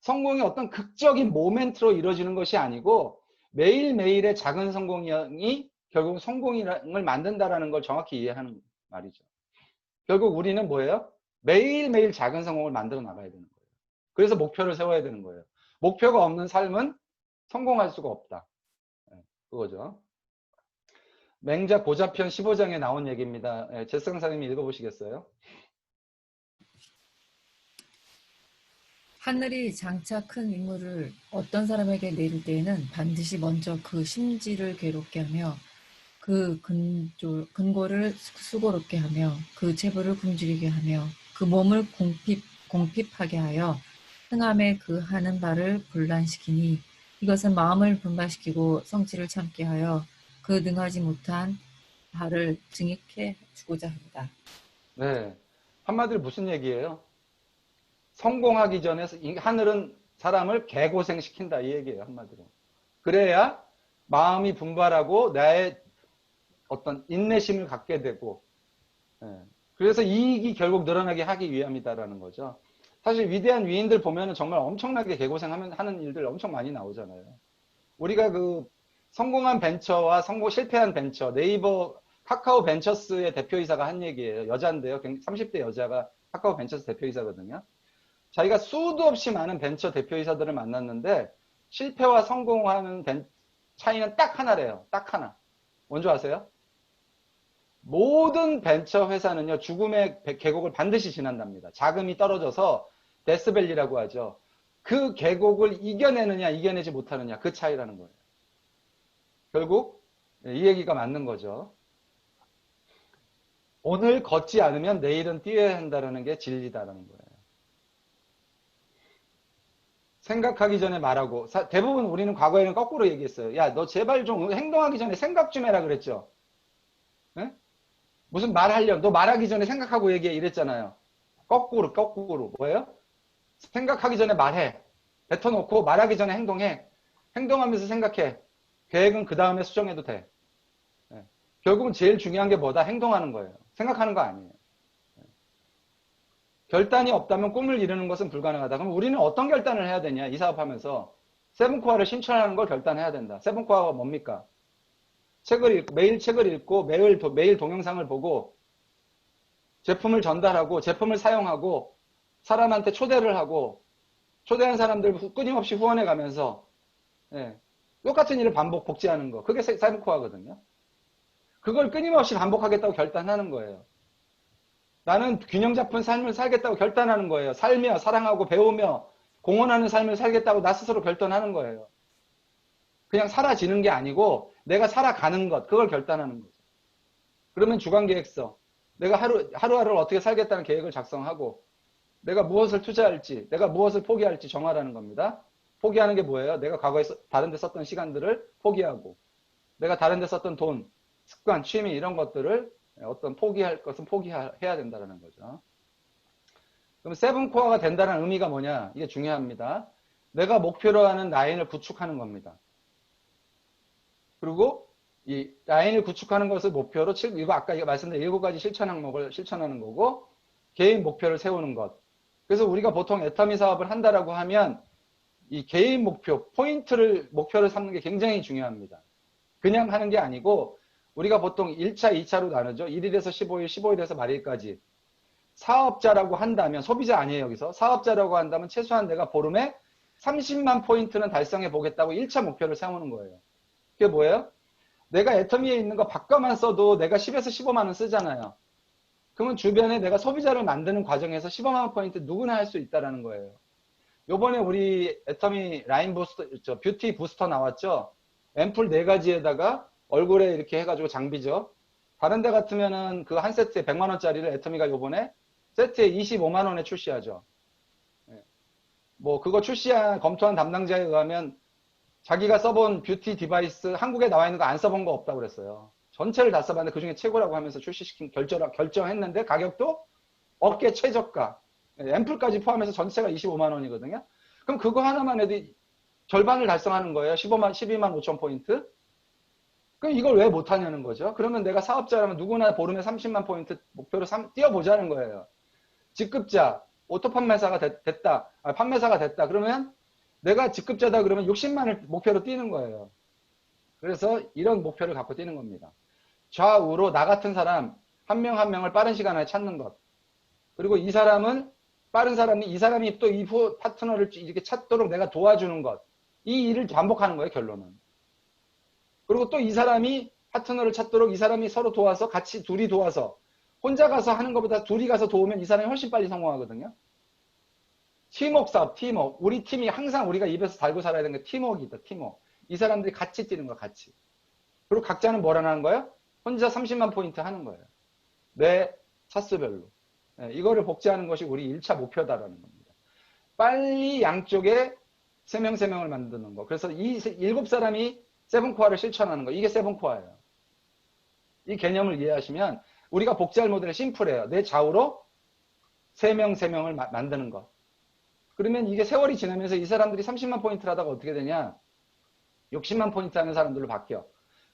Speaker 1: 성공이 어떤 극적인 모멘트로 이루어지는 것이 아니고 매일매일의 작은 성공이 결국 성공을 만든다는 걸 정확히 이해하는 말이죠. 결국 우리는 뭐예요? 매일매일 작은 성공을 만들어 나가야 되는 거예요. 그래서 목표를 세워야 되는 거예요. 목표가 없는 삶은 성공할 수가 없다. 그거죠. 맹자 고자편 15장에 나온 얘기입니다. 재성 선생님이 읽어보시겠어요?
Speaker 4: 하늘이 장차 큰 임무를 어떤 사람에게 내릴 때에는 반드시 먼저 그 심지를 괴롭게 하며 그 근고를 수고롭게 하며 그 체부를 굶주리게 하며 그 몸을 공핍하게 하여 흥함에 그 하는 바를 분란시키니 이것은 마음을 분발시키고 성질을 참게 하여 그 능하지 못한 바를 증익해 주고자 합니다.
Speaker 1: 네. 한마디로 무슨 얘기예요? 성공하기 전에 하늘은 사람을 개고생시킨다 이 얘기예요. 한마디로. 그래야 마음이 분발하고 나의 어떤 인내심을 갖게 되고 그래서 이익이 결국 늘어나게 하기 위함이다라는 거죠. 사실 위대한 위인들 보면은 정말 엄청나게 개고생하는 일들 엄청 많이 나오잖아요. 우리가 성공한 벤처와 실패한 벤처, 네이버 카카오 벤처스의 대표이사가 한 얘기예요. 여자인데요. 30대 여자가 카카오 벤처스 대표이사거든요. 자기가 수도 없이 많은 벤처 대표이사들을 만났는데 실패와 성공하는 차이는 딱 하나래요. 딱 하나. 뭔지 아세요? 모든 벤처 회사는요. 죽음의 계곡을 반드시 지난답니다. 자금이 떨어져서 데스밸리라고 하죠. 그 계곡을 이겨내느냐 이겨내지 못하느냐 그 차이라는 거예요. 결국 이 얘기가 맞는 거죠. 오늘 걷지 않으면 내일은 뛰어야 한다는 게 진리다라는 거예요. 생각하기 전에 말하고 대부분 우리는 과거에는 거꾸로 얘기했어요. 야, 너 제발 좀 행동하기 전에 생각 좀 해라 그랬죠. 네? 무슨 말하려면 너 말하기 전에 생각하고 얘기해 이랬잖아요. 거꾸로. 뭐예요? 생각하기 전에 말해. 뱉어놓고 말하기 전에 행동해. 행동하면서 생각해. 계획은 그 다음에 수정해도 돼. 예. 결국은 제일 중요한 게 뭐다? 행동하는 거예요. 생각하는 거 아니에요. 예. 결단이 없다면 꿈을 이루는 것은 불가능하다. 그럼 우리는 어떤 결단을 해야 되냐? 이 사업하면서. 세븐코어를 실천하는 걸 결단해야 된다. 세븐코어가 뭡니까? 매일 책을 읽고 매일 동영상을 보고 제품을 전달하고 제품을 사용하고 사람한테 초대를 하고 초대한 사람들 끊임없이 후원해 가면서 예, 똑같은 일을 복제하는 거. 그게 세븐코어거든요. 그걸 끊임없이 반복하겠다고 결단하는 거예요. 나는 균형 잡힌 삶을 살겠다고 결단하는 거예요. 살며 사랑하고 배우며 공헌하는 삶을 살겠다고 나 스스로 결단하는 거예요. 그냥 사라지는 게 아니고 내가 살아가는 것, 그걸 결단하는 거죠. 그러면 주간계획서, 내가 하루하루를 어떻게 살겠다는 계획을 작성하고 내가 무엇을 투자할지, 내가 무엇을 포기할지 정하라는 겁니다. 포기하는 게 뭐예요? 내가 과거에 다른 데 썼던 시간들을 포기하고 내가 다른 데 썼던 돈, 습관, 취미 이런 것들을 어떤 포기할 것은 포기해야 된다는 거죠. 그럼 세븐코어가 된다는 의미가 뭐냐? 이게 중요합니다. 내가 목표로 하는 라인을 구축하는 겁니다. 그리고 이 라인을 구축하는 것을 목표로 이거 아까 말씀드린 7가지 실천 항목을 실천하는 거고 개인 목표를 세우는 것. 그래서 우리가 보통 애터미 사업을 한다라고 하면 이 개인 목표, 목표를 삼는 게 굉장히 중요합니다. 그냥 하는 게 아니고 우리가 보통 1차, 2차로 나누죠. 1일에서 15일, 15일에서 말일까지. 사업자라고 한다면, 소비자 아니에요, 여기서. 사업자라고 한다면 최소한 내가 보름에 30만 포인트는 달성해 보겠다고 1차 목표를 세우는 거예요. 그게 뭐예요? 내가 애터미에 있는 거 바꿔만 써도 내가 10에서 15만 원 쓰잖아요. 그러면 주변에 내가 소비자를 만드는 과정에서 15만 원 포인트 누구나 할 수 있다는 거예요. 요번에 우리 애터미 라인 부스터, 뷰티 부스터 나왔죠? 앰플 4가지에다가 얼굴에 이렇게 해가지고 장비죠. 다른 데 같으면은 그 한 세트에 100만 원짜리를 애터미가 요번에 세트에 25만 원에 출시하죠. 뭐 그거 검토한 담당자에 의하면 자기가 써본 뷰티 디바이스 한국에 나와 있는 거 안 써본 거 없다고 그랬어요. 전체를 다 써봤는데 그중에 최고라고 하면서 출시시킨 결정했는데 가격도 업계 최저가. 앰플까지 포함해서 전체가 25만 원이거든요. 그럼 그거 하나만 해도 절반을 달성하는 거예요. 12만 5천 포인트. 그럼 이걸 왜 못하냐는 거죠. 그러면 내가 사업자라면 누구나 보름에 30만 포인트 목표로 뛰어보자는 거예요. 직급자, 오토 판매사가 됐다. 판매사가 됐다. 그러면 내가 직급자다 그러면 60만을 목표로 뛰는 거예요. 그래서 이런 목표를 갖고 뛰는 겁니다. 좌우로 나 같은 사람 한 명 한 명을 빠른 시간 안에 찾는 것. 그리고 이 사람은 빠른 사람이 이 사람이 또 이후 파트너를 이렇게 찾도록 내가 도와주는 것. 이 일을 반복하는 거예요, 결론은. 그리고 또 이 사람이 파트너를 찾도록 이 사람이 서로 도와서 같이 둘이 도와서 혼자 가서 하는 것보다 둘이 가서 도우면 이 사람이 훨씬 빨리 성공하거든요. 팀워크 사업, 팀워크. 우리 팀이 항상 우리가 입에서 달고 살아야 되는 게 팀워크이다, 팀워크. 이 사람들이 같이 뛰는 거야, 같이. 그리고 각자는 뭐라 하는 거예요? 혼자 30만 포인트 하는 거예요. 내 차수별로. 이거를 복제하는 것이 우리 1차 목표다라는 겁니다. 빨리 양쪽에 3명을 만드는 거. 그래서 이 7사람이 세븐코어를 실천하는 거. 이게 세븐코어예요. 이 개념을 이해하시면 우리가 복제할 모델은 심플해요. 내 좌우로 3명을 만드는 거. 그러면 이게 세월이 지나면서 이 사람들이 30만 포인트를 하다가 어떻게 되냐? 60만 포인트 하는 사람들로 바뀌어.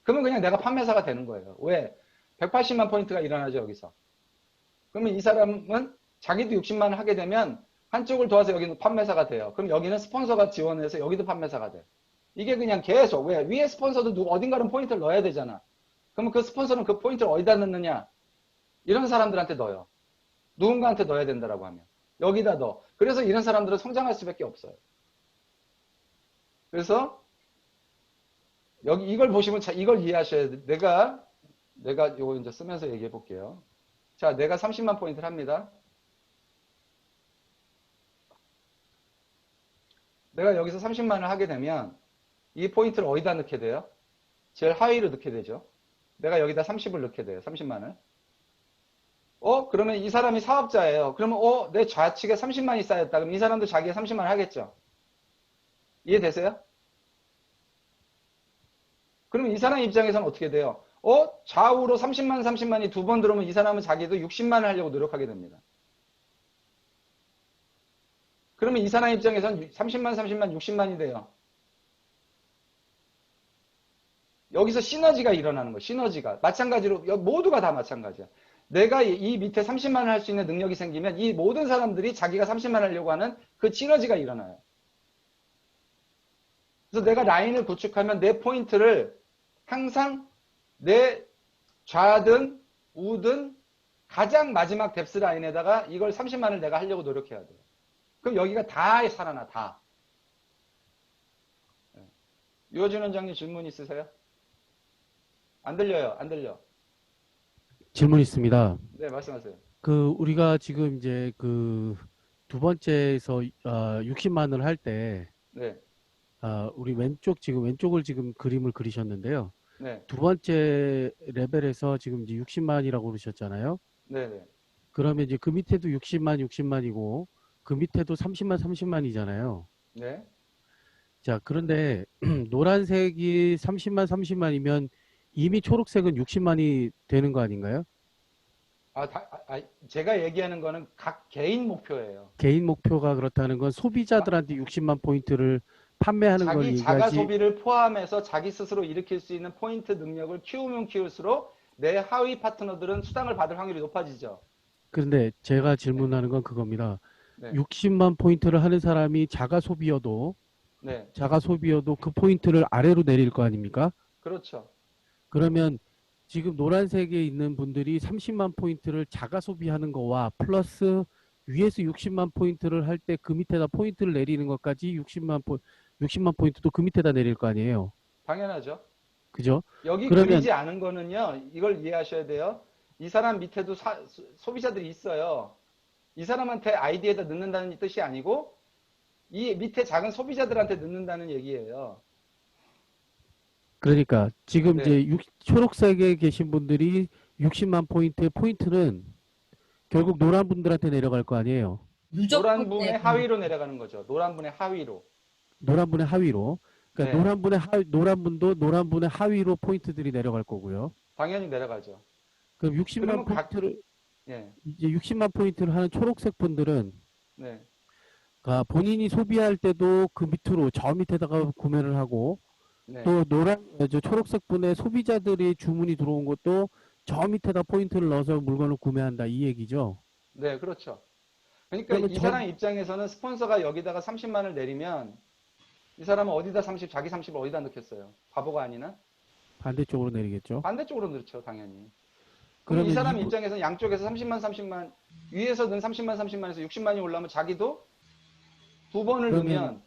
Speaker 1: 그러면 그냥 내가 판매사가 되는 거예요. 왜? 180만 포인트가 일어나죠, 여기서. 그러면 이 사람은 자기도 60만을 하게 되면 한쪽을 도와서 여기는 판매사가 돼요. 그럼 여기는 스폰서가 지원해서 여기도 판매사가 돼. 이게 그냥 계속, 왜? 위에 스폰서도 어딘가는 포인트를 넣어야 되잖아. 그러면 그 스폰서는 그 포인트를 어디다 넣느냐? 이런 사람들한테 넣어요. 누군가한테 넣어야 된다라고 하면. 여기다 넣어. 그래서 이런 사람들은 성장할 수밖에 없어요. 그래서 이걸 보시면 이걸 이해하셔야 돼. 내가 이거 이제 쓰면서 얘기해 볼게요. 자, 내가 30만 포인트를 합니다. 내가 여기서 30만을 하게 되면 이 포인트를 어디다 넣게 돼요? 제일 하위로 넣게 되죠. 내가 여기다 30을 넣게 돼요. 30만을. 그러면 이 사람이 사업자예요. 그러면 내 좌측에 30만이 쌓였다. 그럼 이 사람도 자기가 30만 하겠죠. 이해되세요? 그러면 이 사람 입장에서는 어떻게 돼요? 좌우로 30만이 두 번 들어오면 이 사람은 자기도 60만을 하려고 노력하게 됩니다. 그러면 이 사람 입장에선 30만, 30만, 60만이 돼요. 여기서 시너지가 일어나는 거예요. 시너지가. 마찬가지로 모두가 다 마찬가지야. 내가 이 밑에 30만을 할 수 있는 능력이 생기면 이 모든 사람들이 자기가 30만 하려고 하는 그 시너지가 일어나요. 그래서 내가 라인을 구축하면 내 포인트를 항상 내 좌든 우든 가장 마지막 뎁스 라인에다가 이걸 30만을 내가 하려고 노력해야 돼요. 그럼 여기가 다 살아나, 다. 유호진 원장님 질문 있으세요? 안 들려요, 안 들려.
Speaker 2: 질문 있습니다.
Speaker 1: 네, 말씀하세요.
Speaker 2: 우리가 지금 이제 두 번째에서 60만을 할 때,
Speaker 1: 네,
Speaker 2: 우리 왼쪽을 지금 그림을 그리셨는데요.
Speaker 1: 네,
Speaker 2: 두 번째 레벨에서 지금 이제 60만이라고 그러셨잖아요.
Speaker 1: 네, 네.
Speaker 2: 그러면 이제 그 밑에도 60만, 60만이고, 그 밑에도 30만, 30만이잖아요.
Speaker 1: 네.
Speaker 2: 자, 그런데 노란색이 30만, 30만이면 이미 초록색은 60만이 되는 거 아닌가요?
Speaker 1: 제가 얘기하는 거는 각 개인 목표예요.
Speaker 2: 개인 목표가 그렇다는 건 소비자들한테 60만 포인트를 판매하는 걸
Speaker 1: 자기 자가
Speaker 2: 얘기하지.
Speaker 1: 소비를 포함해서 자기 스스로 일으킬 수 있는 포인트 능력을 키우면 키울수록 내 하위 파트너들은 수당을 받을 확률이 높아지죠.
Speaker 2: 그런데 제가 질문하는 건 그겁니다.
Speaker 1: 네,
Speaker 2: 60만 포인트를 하는 사람이 자가 소비여도
Speaker 1: 네,
Speaker 2: 그 포인트를 아래로 내릴 거 아닙니까?
Speaker 1: 그렇죠.
Speaker 2: 그러면 지금 노란색에 있는 분들이 30만 포인트를 자가 소비하는 거와 플러스 위에서 60만 포인트를 할 때 그 밑에다 포인트를 내리는 것까지 60만 포인트도 그 밑에다 내릴 거 아니에요.
Speaker 1: 당연하죠.
Speaker 2: 그죠?
Speaker 1: 여기
Speaker 2: 그러면
Speaker 1: 그리지 않은 거는요, 이걸 이해하셔야 돼요. 이 사람 밑에도 소비자들이 있어요. 이 사람한테 아이디에다 넣는다는 뜻이 아니고 이 밑에 작은 소비자들한테 넣는다는 얘기예요.
Speaker 2: 그러니까 지금
Speaker 1: 네.
Speaker 2: 이제 초록색에 계신 분들이 60만 포인트의 포인트는 결국 노란 분들한테 내려갈 거 아니에요.
Speaker 4: 무조건
Speaker 1: 노란 분의 하위로 내려가는 거죠. 노란 분의 하위로.
Speaker 2: 노란 분의 하위로. 그러니까
Speaker 1: 네.
Speaker 2: 노란 분도 노란 분의 하위로 포인트들이 내려갈 거고요.
Speaker 1: 당연히 내려가죠.
Speaker 2: 그럼 60만
Speaker 1: 그러면
Speaker 2: 포인트를
Speaker 1: 예,
Speaker 2: 이제 60만 포인트를 하는 초록색 분들은
Speaker 1: 네,
Speaker 2: 본인이 소비할 때도 그 밑으로 저 밑에다가 구매를 하고
Speaker 1: 네,
Speaker 2: 또 초록색 분의 소비자들이 주문이 들어온 것도 저 밑에다 포인트를 넣어서 물건을 구매한다 이 얘기죠.
Speaker 1: 네, 그렇죠. 그러니까
Speaker 2: 그러면
Speaker 1: 이 사람 입장에서는 스폰서가 여기다가 30만을 내리면 이 사람은 어디다 자기 30을 어디다 넣겠어요? 바보가 아니나?
Speaker 2: 반대쪽으로 내리겠죠.
Speaker 1: 반대쪽으로 넣죠, 당연히. 그럼
Speaker 2: 그러면
Speaker 1: 이 사람 입장에서는 양쪽에서 30만, 30만, 위에서 는 30만, 30만에서 60만이 올라오면 자기도 두 번을
Speaker 2: 그러면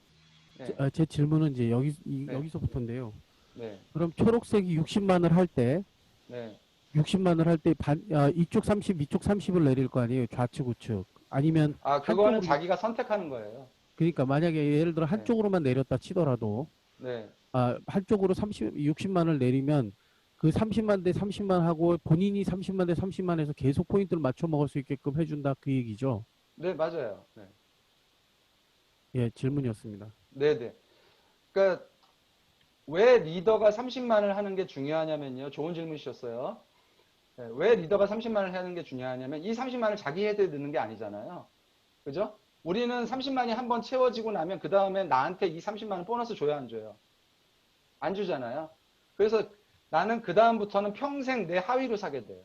Speaker 1: 넣으면, 네,
Speaker 2: 제 질문은 이제
Speaker 1: 네.
Speaker 2: 여기서부터인데요.
Speaker 1: 네,
Speaker 2: 그럼 초록색이 60만을 할 때
Speaker 1: 네.
Speaker 2: 60만을 할 때 이쪽 30, 이쪽 30을 내릴 거 아니에요. 좌측, 우측. 아니면
Speaker 1: 그거는
Speaker 2: 한쪽으로
Speaker 1: 자기가 선택하는 거예요.
Speaker 2: 그러니까 만약에 예를 들어
Speaker 1: 네.
Speaker 2: 한쪽으로만 내렸다 치더라도
Speaker 1: 네,
Speaker 2: 한쪽으로 60만을 내리면 그 30만 대 30만 하고 본인이 30만 대 30만에서 계속 포인트를 맞춰 먹을 수 있게끔 해준다 그 얘기죠.
Speaker 1: 네, 맞아요. 네,
Speaker 2: 예, 질문이었습니다.
Speaker 1: 네, 네. 그러니까 왜 리더가 30만을 하는 게 중요하냐면요. 좋은 질문이셨어요. 네, 왜 리더가 30만을 하는 게 중요하냐면 이 30만을 자기 헤드에 넣는 게 아니잖아요. 그죠? 우리는 30만이 한번 채워지고 나면 그 다음에 나한테 이 30만을 보너스 줘야 안 줘요? 안 주잖아요. 그래서 나는 그 다음부터는 평생 내 하위로 사게 돼요.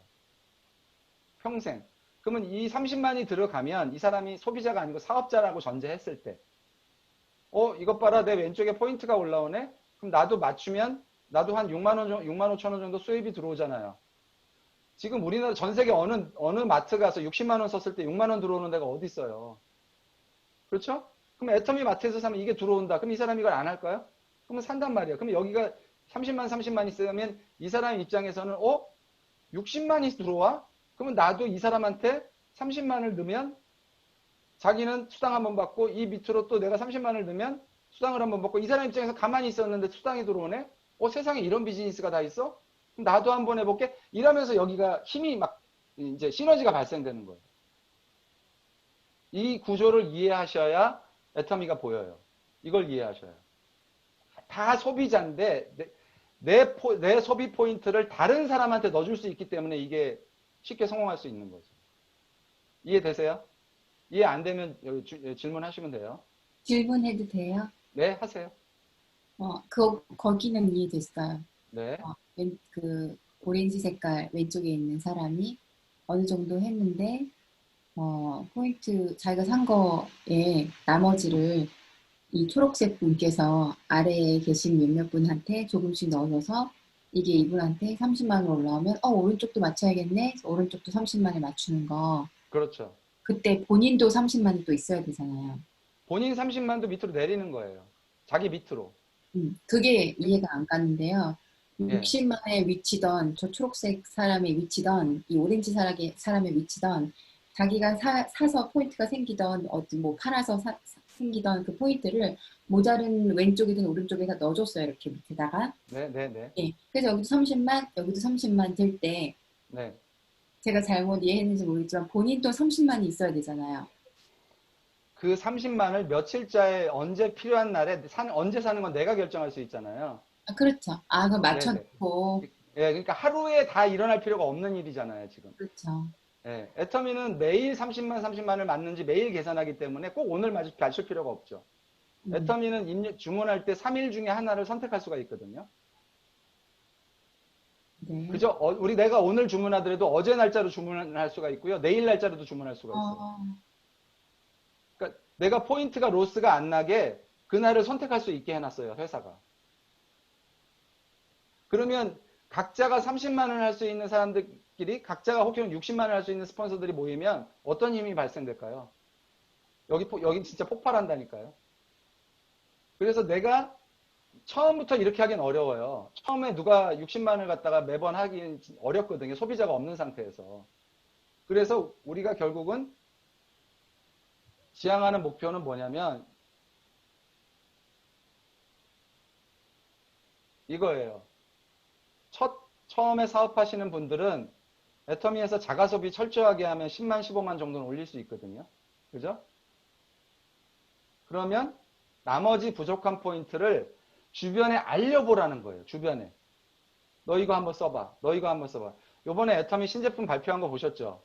Speaker 1: 평생. 그러면 이 30만이 들어가면 이 사람이 소비자가 아니고 사업자라고 전제했을 때 이것 봐라 내 왼쪽에 포인트가 올라오네? 그럼 나도 맞추면 나도 한 6만 5천 원 정도 수입이 들어오잖아요. 지금 우리나라 전 세계 어느 마트 가서 60만 원 썼을 때 6만 원 들어오는 데가 어디 있어요? 그렇죠? 그럼 애터미 마트에서 사면 이게 들어온다. 그럼 이 사람이 이걸 안 할까요? 그러면 산단 말이에요. 그럼 여기가 30만, 30만 있으면 이 사람 입장에서는 60만이 들어와? 그러면 나도 이 사람한테 30만을 넣으면 자기는 수당 한번 받고 이 밑으로 또 내가 30만을 넣으면 수당을 한번 받고 이 사람 입장에서 가만히 있었는데 수당이 들어오네? 세상에 이런 비즈니스가 다 있어? 그럼 나도 한번 해볼게. 이러면서 여기가 힘이 막 이제 시너지가 발생되는 거예요. 이 구조를 이해하셔야 애터미가 보여요. 이걸 이해하셔야. 다 소비자인데 내 소비 포인트를 다른 사람한테 넣어줄 수 있기 때문에 이게 쉽게 성공할 수 있는 거죠. 이해되세요? 이해 안 되면 여기 질문하시면 돼요.
Speaker 3: 질문해도 돼요?
Speaker 1: 네, 하세요.
Speaker 3: 거기는 이해됐어요.
Speaker 1: 네,
Speaker 3: 그 오렌지 색깔 왼쪽에 있는 사람이 어느 정도 했는데, 포인트 자기가 산 거에 나머지를 이 초록색 분께서 아래에 계신 몇몇 분한테 조금씩 넣어줘서 이게 이분한테 30만 원 올라오면 오른쪽도 맞춰야겠네. 그래서 오른쪽도 30만에 맞추는 거.
Speaker 1: 그렇죠.
Speaker 3: 그때 본인도 30만이 또 있어야 되잖아요.
Speaker 1: 본인 30만도 밑으로 내리는 거예요. 자기 밑으로.
Speaker 3: 그게 이해가 안 가는데요.
Speaker 1: 예,
Speaker 3: 60만에 위치던 저 초록색 사람의 위치던 이 오렌지 사람의 위치던 자기가 사서 포인트가 생기던 뭐 팔아서 생기던 그 포인트를 모자른 왼쪽이든 오른쪽에다 넣어줬어요. 이렇게 밑에다가.
Speaker 1: 네, 네, 네,
Speaker 3: 예. 그래서 여기도 30만, 여기도 30만 될 때
Speaker 1: 네.
Speaker 3: 제가 잘못 이해했는지 모르겠지만 본인도 30만이 있어야 되잖아요.
Speaker 1: 그 30만을 며칠자에 언제 필요한 날에 언제 사는 건 내가 결정할 수 있잖아요.
Speaker 3: 그렇죠. 그럼
Speaker 1: 네네.
Speaker 3: 맞춰놓고.
Speaker 1: 예, 그러니까 하루에 다 일어날 필요가 없는 일이잖아요, 지금.
Speaker 3: 그렇죠.
Speaker 1: 예, 애터미는 매일 30만을 맞는지 매일 계산하기 때문에 꼭 오늘 맞출 필요가 없죠. 애터미는 주문할 때 3일 중에 하나를 선택할 수가 있거든요.
Speaker 3: 네.
Speaker 1: 그죠? 내가 오늘 주문하더라도 어제 날짜로 주문을 할 수가 있고요. 내일 날짜로도 주문할 수가 있어요. 그러니까 내가 포인트가 로스가 안 나게 그날을 선택할 수 있게 해놨어요, 회사가. 그러면 각자가 30만 원을 할 수 있는 사람들끼리 각자가 혹은 60만 원을 할 수 있는 스폰서들이 모이면 어떤 힘이 발생될까요? 여기 진짜 폭발한다니까요. 그래서 내가 처음부터 이렇게 하긴 어려워요. 처음에 누가 60만 원을 갖다가 매번 하긴 어렵거든요. 소비자가 없는 상태에서. 그래서 우리가 결국은 지향하는 목표는 뭐냐면 이거예요. 처음에 사업하시는 분들은 애터미에서 자가소비 철저하게 하면 10만, 15만 정도는 올릴 수 있거든요. 그죠? 그러면 나머지 부족한 포인트를 주변에 알려보라는 거예요. 주변에. 너 이거 한번 써봐. 너 이거 한번 써봐. 요번에 애터미 신제품 발표한 거 보셨죠?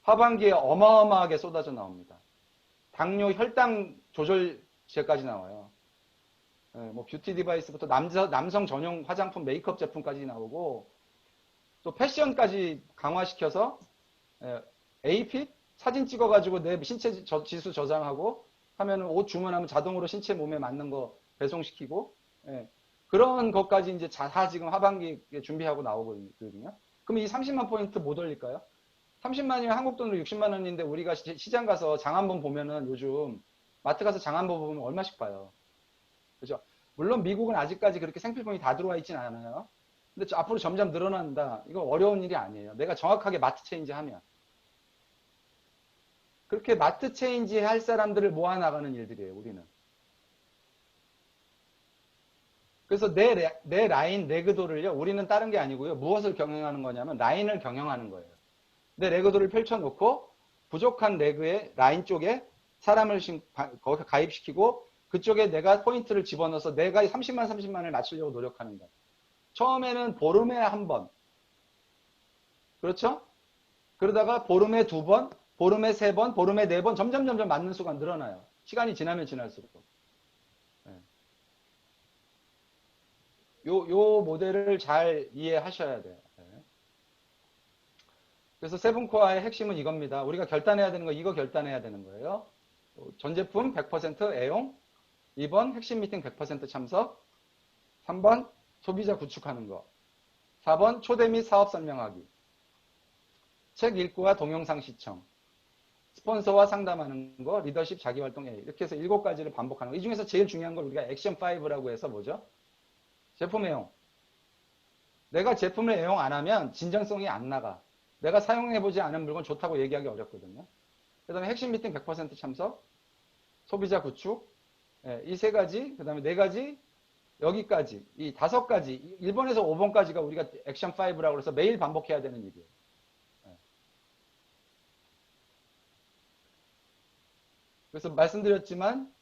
Speaker 1: 하반기에 어마어마하게 쏟아져 나옵니다. 당뇨 혈당 조절제까지 나와요. 뭐 뷰티 디바이스부터 남성 전용 화장품 메이크업 제품까지 나오고 또 패션까지 강화시켜서 AP 사진 찍어가지고 내 신체 지수 저장하고 하면은 옷 주문하면 자동으로 신체 몸에 맞는 거 배송시키고 그런 것까지 이제 다 지금 하반기에 준비하고 나오고 있거든요. 그럼 이 30만 포인트 못 올릴까요? 30만이면 한국 돈으로 60만 원인데 우리가 시장 가서 장 한번 보면은 요즘 마트 가서 장 한번 보면 얼마씩 봐요. 그죠? 물론 미국은 아직까지 그렇게 생필품이 다 들어와 있진 않아요. 근데 앞으로 점점 늘어난다. 이거 어려운 일이 아니에요. 내가 정확하게 마트 체인지 하면. 그렇게 마트 체인지 할 사람들을 모아나가는 일들이에요, 우리는. 그래서 내 라인, 레그도를요, 우리는 다른 게 아니고요. 무엇을 경영하는 거냐면 라인을 경영하는 거예요. 내 레그도를 펼쳐놓고 부족한 레그의 라인 쪽에 사람을 거기 가입시키고 그쪽에 내가 포인트를 집어넣어서 내가 30만을 맞추려고 노력하는 거예요. 처음에는 보름에 한 번. 그렇죠? 그러다가 보름에 두 번, 보름에 세 번, 보름에 네 번, 점점 맞는 수가 늘어나요. 시간이 지나면 지날수록. 요 모델을 잘 이해하셔야 돼요. 그래서 세븐코어의 핵심은 이겁니다. 우리가 결단해야 되는 거, 이거 결단해야 되는 거예요. 전 제품 100% 애용. 2번 핵심 미팅 100% 참석. 3번 소비자 구축하는 거. 4번 초대 및 사업 설명하기. 책 읽고와 동영상 시청. 스폰서와 상담하는 거, 리더십 자기활동 A. 이렇게 해서 7가지를 반복하는 거. 이 중에서 제일 중요한 걸 우리가 액션 5라고 해서 뭐죠? 제품 애용. 내가 제품을 애용 안 하면 진정성이 안 나가. 내가 사용해보지 않은 물건 좋다고 얘기하기 어렵거든요. 그 다음에 핵심 미팅 100% 참석, 소비자 구축, 이 3가지, 그 다음에 4가지, 여기까지, 이 5가지, 1번에서 5번까지가 우리가 액션 5라고 해서 매일 반복해야 되는 일이에요. 그래서 말씀드렸지만,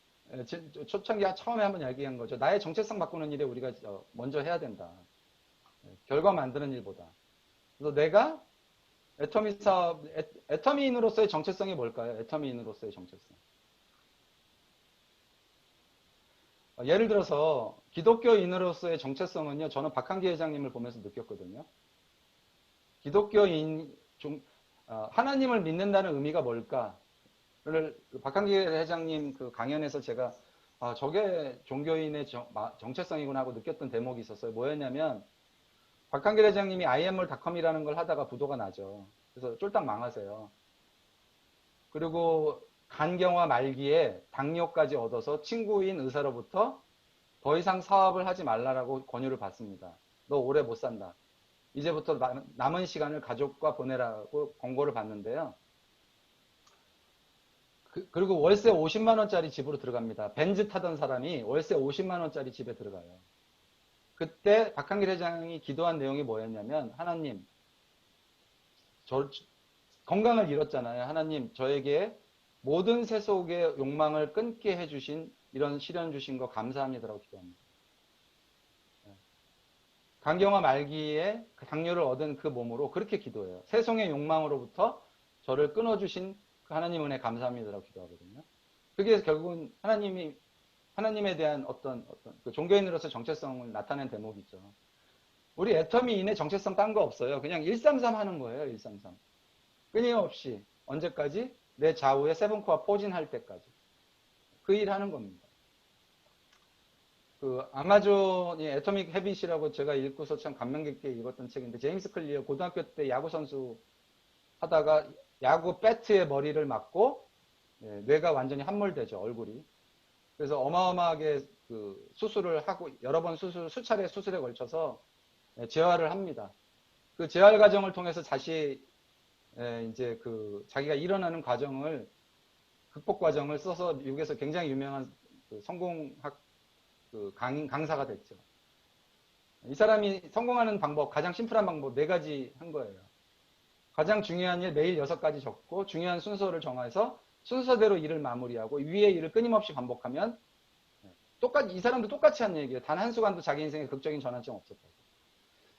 Speaker 1: 초창기 처음에 한번 얘기한 거죠. 나의 정체성 바꾸는 일에 우리가 먼저 해야 된다. 결과 만드는 일보다. 그래서 내가 애터미 사업, 애터미인으로서의 정체성이 뭘까요? 애터미인으로서의 정체성. 예를 들어서 기독교인으로서의 정체성은요, 저는 박한기 회장님을 보면서 느꼈거든요. 기독교인, 하나님을 믿는다는 의미가 뭘까? 를 박한기 회장님 그 강연에서 제가 저게 종교인의 정체성이구나 하고 느꼈던 대목이 있었어요. 뭐였냐면 박한기 회장님이 IM몰닷컴이라는 걸 하다가 부도가 나죠. 그래서 쫄딱 망하세요. 그리고 간경화 말기에 당뇨까지 얻어서 친구인 의사로부터 더 이상 사업을 하지 말라라고 권유를 받습니다. 너 오래 못 산다. 이제부터 남은 시간을 가족과 보내라고 권고를 받는데요. 그리고 월세 50만 원짜리 집으로 들어갑니다. 벤츠 타던 사람이 월세 50만 원짜리 집에 들어가요. 그때 박한길 회장이 기도한 내용이 뭐였냐면, 하나님, 건강을 잃었잖아요. 하나님, 저에게 모든 세속의 욕망을 끊게 해주신 이런 시련 주신 거 감사합니다라고 기도합니다. 간경화 말기에 당뇨를 얻은 그 몸으로 그렇게 기도해요. 세속의 욕망으로부터 저를 끊어주신 그 하나님 은혜 감사합니다라고 기도하거든요. 그게 결국은 하나님에 대한 어떤 그 종교인으로서 정체성을 나타낸 대목이죠. 우리 애터미인의 정체성 딴 거 없어요. 그냥 133 하는 거예요. 133. 끊임없이 언제까지? 내 좌우에 세븐코어 포진할 때까지 그 일 하는 겁니다. 그 아마존이 애토믹 헤빗이라고 제가 읽고서 참 감명 깊게 읽었던 책인데, 제임스 클리어 고등학교 때 야구 선수 하다가 야구 배트에 머리를 맞고 뇌가 완전히 함몰되죠, 얼굴이. 그래서 어마어마하게 그 수술을 하고 여러 번 수차례 수술에 걸쳐서 재활을 합니다. 그 재활 과정을 통해서 이제 그 자기가 일어나는 과정을 극복 과정을 써서 미국에서 굉장히 유명한 그 성공학 그 강사가 됐죠. 이 사람이 성공하는 방법, 가장 심플한 방법 4가지 한 거예요. 가장 중요한 일 매일 6가지 적고 중요한 순서를 정해서 순서대로 일을 마무리하고 위의 일을 끊임없이 반복하면 이 사람도 똑같이 한 얘기예요. 단 한순간도 자기 인생에 극적인 전환점이 없었다고.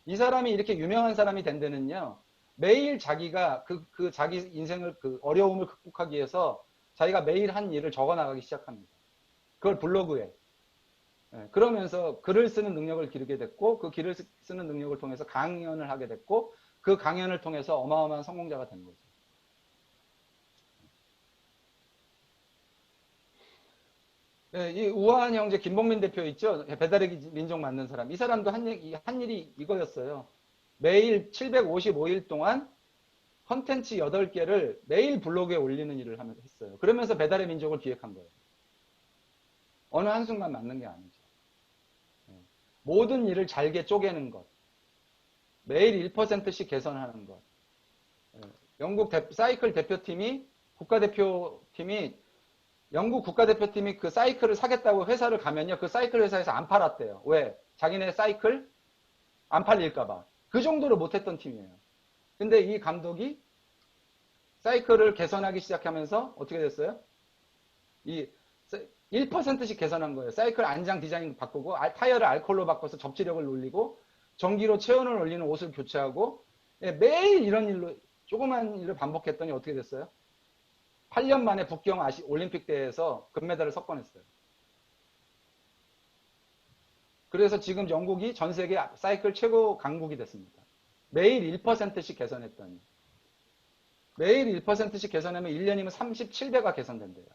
Speaker 1: 이 사람이 이렇게 유명한 사람이 된 데는요, 매일 자기가 그 자기 인생을 그 어려움을 극복하기 위해서 자기가 매일 한 일을 적어 나가기 시작합니다. 그걸 블로그에. 그러면서 글을 쓰는 능력을 기르게 됐고, 그 글을 쓰는 능력을 통해서 강연을 하게 됐고, 그 강연을 통해서 어마어마한 성공자가 된 거죠. 이 우아한 형제 김봉민 대표 있죠? 배달의 민족 만든 사람. 이 사람도 한 일이 이거였어요. 매일 755일 동안 컨텐츠 8개를 매일 블로그에 올리는 일을 했어요. 그러면서 배달의 민족을 기획한 거예요. 어느 한순간 만든 게 아니죠. 모든 일을 잘게 쪼개는 것. 매일 1%씩 개선하는 것. 영국 사이클 대표팀이 영국 국가대표팀이 그 사이클을 사겠다고 회사를 가면요, 그 사이클 회사에서 안 팔았대요. 왜? 자기네 사이클 안 팔릴까봐. 그 정도로 못했던 팀이에요. 근데 이 감독이 사이클을 개선하기 시작하면서 어떻게 됐어요? 1%씩 개선한 거예요. 사이클 안장 디자인 바꾸고, 타이어를 알코올로 바꿔서 접지력을 올리고, 전기로 체온을 올리는 옷을 교체하고, 매일 이런 일로, 조그만 일을 반복했더니 어떻게 됐어요? 8년 만에 북경 올림픽 대회에서 금메달을 석권했어요. 그래서 지금 영국이 전 세계 사이클 최고 강국이 됐습니다. 매일 1%씩 개선했더니. 매일 1%씩 개선하면 1년이면 37배가 개선된대요.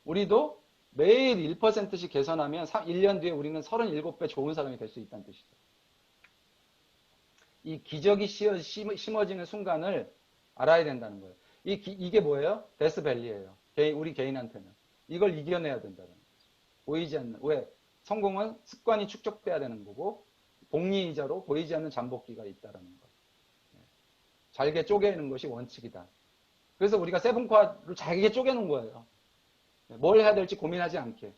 Speaker 1: 우리도 매일 1%씩 개선하면 1년 뒤에 우리는 37배 좋은 사람이 될 수 있다는 뜻이죠. 이 기적이 심어지는 순간을 알아야 된다는 거예요. 이게 뭐예요? 데스밸리예요. 우리 개인한테는. 이걸 이겨내야 된다는 거죠. 보이지 않는. 왜? 성공은 습관이 축적돼야 되는 거고, 복리이자로 보이지 않는 잠복기가 있다는 거. 잘게 쪼개는 것이 원칙이다. 그래서 우리가 세븐코어를 잘게 쪼개는 거예요. 뭘 해야 될지 고민하지 않게.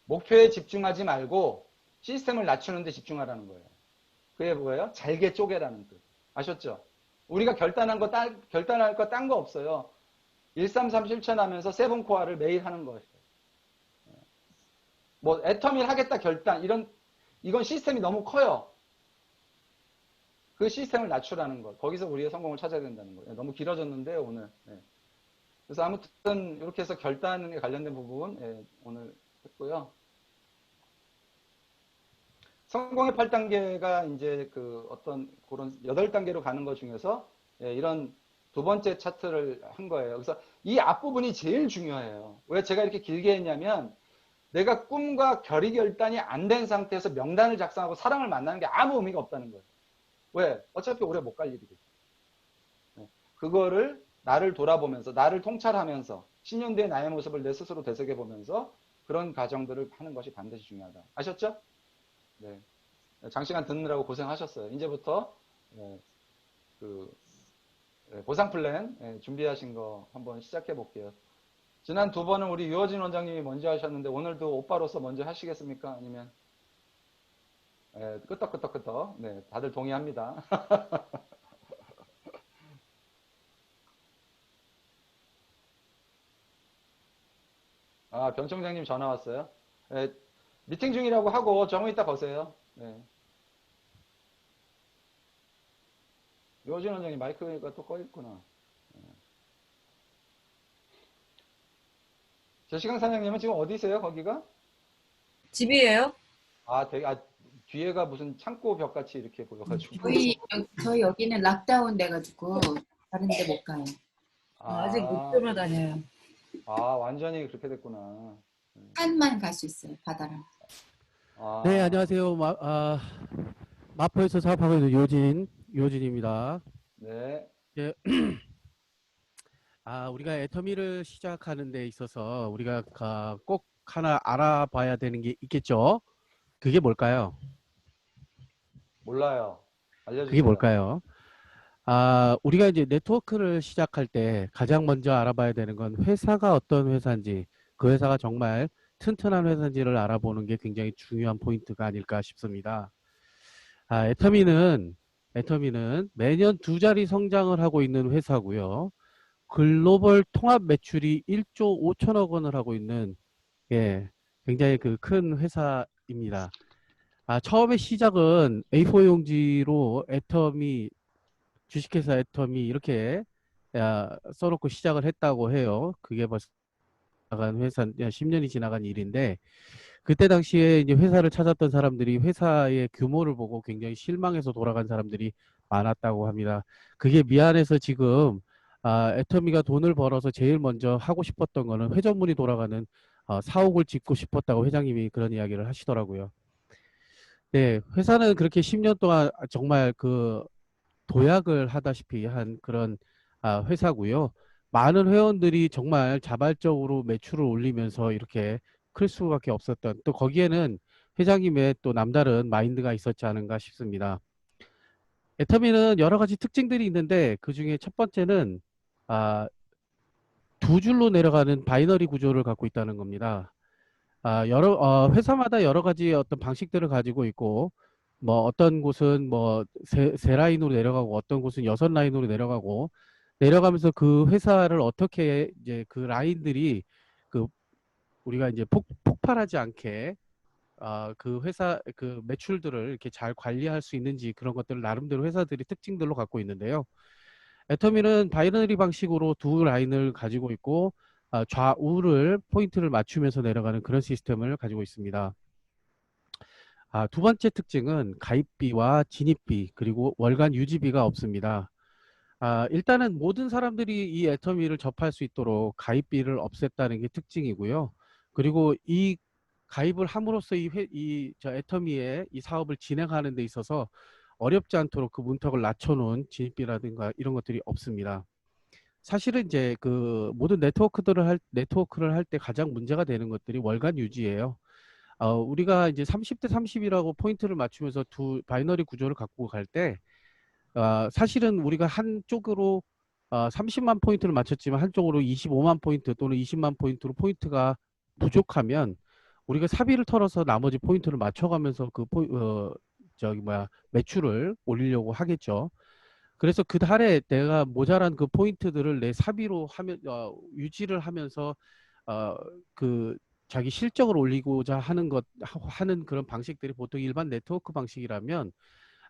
Speaker 1: 목표에 집중하지 말고 시스템을 낮추는 데 집중하라는 거예요. 그게 뭐예요? 잘게 쪼개라는 뜻. 아셨죠? 우리가 결단할 거 딴 거 없어요. 133 실천하면서 세븐코어를 매일 하는 거예요. 뭐 애터밀 하겠다 결단 이건 시스템이 너무 커요. 그 시스템을 낮추라는 것. 거기서 우리의 성공을 찾아야 된다는 거예요. 너무 길어졌는데 오늘. 그래서 아무튼 이렇게 해서 결단에 관련된 부분 예, 오늘 했고요. 성공의 8단계가 이제 그 어떤 그런 8단계로 가는 것 중에서 예, 이런 두 번째 차트를 한 거예요. 그래서 이 앞부분이 제일 중요해요. 왜 제가 이렇게 길게 했냐면 내가 꿈과 결의 결단이 안 된 상태에서 명단을 작성하고 사람을 만나는 게 아무 의미가 없다는 거예요. 왜? 어차피 오래 못 갈 일이거든요. 네. 그거를 나를 돌아보면서 나를 통찰하면서 10년 뒤의 나의 모습을 내 스스로 되새겨보면서 그런 과정들을 하는 것이 반드시 중요하다. 아셨죠? 네. 장시간 듣느라고 고생하셨어요. 이제부터 네, 그 보상 플랜 준비하신 거 한번 시작해 볼게요. 지난 두 번은 우리 유어진 원장님이 먼저 하셨는데 오늘도 오빠로서 먼저 하시겠습니까? 아니면 끄떡끄떡끄떡. 네, 다들 동의합니다. 아, 변총장님 전화 왔어요. 미팅 중이라고 하고 좀 이따 거세요. 네. 유어진 원장님 마이크가 또 꺼 있구나. 제시강 사장님은 지금 어디세요? 거기가?
Speaker 4: 집이에요?
Speaker 1: 뒤에가 무슨 창고 벽같이 이렇게 보여가지고.
Speaker 3: 저희 여기는 락다운 돼가지고 다른 데 못 가요.
Speaker 4: 아직 못
Speaker 1: 아,
Speaker 4: 돌아다녀요.
Speaker 1: 완전히 그렇게 됐구나.
Speaker 3: 산만 갈 수 있어요. 바다랑.
Speaker 2: 네,
Speaker 1: 아,
Speaker 2: 안녕하세요. 마포에서 사업하고 있는 요진입니다.
Speaker 1: 네.
Speaker 2: 예, 우리가 애터미를 시작하는 데 있어서 우리가 꼭 하나 알아봐야 되는 게 있겠죠? 그게 뭘까요?
Speaker 1: 몰라요.
Speaker 2: 그게
Speaker 1: 알려주세요.
Speaker 2: 뭘까요? 우리가 이제 네트워크를 시작할 때 가장 먼저 알아봐야 되는 건 회사가 어떤 회사인지, 그 회사가 정말 튼튼한 회사인지를 알아보는 게 굉장히 중요한 포인트가 아닐까 싶습니다. 애터미는 매년 2자리 성장을 하고 있는 회사고요. 글로벌 통합 매출이 1조 5천억 원을 하고 있는 예, 굉장히 그 큰 회사입니다. 처음에 시작은 A4 용지로 주식회사 애터미 이렇게 써놓고 시작을 했다고 해요. 그게 벌써 나간 10년이 지나간 일인데 그때 당시에 이제 회사를 찾았던 사람들이 회사의 규모를 보고 굉장히 실망해서 돌아간 사람들이 많았다고 합니다. 그게 미안해서 지금 애터미가 돈을 벌어서 제일 먼저 하고 싶었던 거는 회전문이 돌아가는 사옥을 짓고 싶었다고 회장님이 그런 이야기를 하시더라고요. 네, 회사는 그렇게 10년 동안 정말 그 도약을 하다시피 한 그런 회사고요. 많은 회원들이 정말 자발적으로 매출을 올리면서 이렇게 클 수밖에 없었던 또 거기에는 회장님의 또 남다른 마인드가 있었지 않은가 싶습니다. 애터미는 여러 가지 특징들이 있는데 그 중에 첫 번째는 아, 두 줄로 내려가는 바이너리 구조를 갖고 있다는 겁니다. 회사마다 여러 가지 어떤 방식들을 가지고 있고, 뭐 어떤 곳은 뭐 세 라인으로 내려가고, 어떤 곳은 6라인으로 내려가고, 내려가면서 그 회사를 어떻게 이제 그 라인들이 그 우리가 이제 폭발하지 않게 그 회사 그 매출들을 이렇게 잘 관리할 수 있는지 그런 것들을 나름대로 회사들이 특징들로 갖고 있는데요. 애터미는 바이너리 방식으로 두 라인을 가지고 있고 좌우를 포인트를 맞추면서 내려가는 그런 시스템을 가지고 있습니다. 두 번째 특징은 가입비와 진입비 그리고 월간 유지비가 없습니다. 일단은 모든 사람들이 이 애터미를 접할 수 있도록 가입비를 없앴다는 게 특징이고요. 그리고 이 가입을 함으로써 저 애터미의 이 사업을 진행하는 데 있어서 어렵지 않도록 그 문턱을 낮춰놓은 진입비라든가 이런 것들이 없습니다. 사실은 이제 그 모든 네트워크를 할 때 가장 문제가 되는 것들이 월간 유지예요. 우리가 이제 30대 30이라고 포인트를 맞추면서 두 바이너리 구조를 갖고 갈 때, 사실은 우리가 한쪽으로 30만 포인트를 맞췄지만 한쪽으로 25만 포인트 또는 20만 포인트로 포인트가 부족하면 우리가 사비를 털어서 나머지 포인트를 맞춰가면서 매출을 올리려고 하겠죠. 그래서 그 달에 내가 모자란 그 포인트들을 내 사비로 유지를 하면서 그 자기 실적을 올리고자 하는 그런 방식들이 보통 일반 네트워크 방식이라면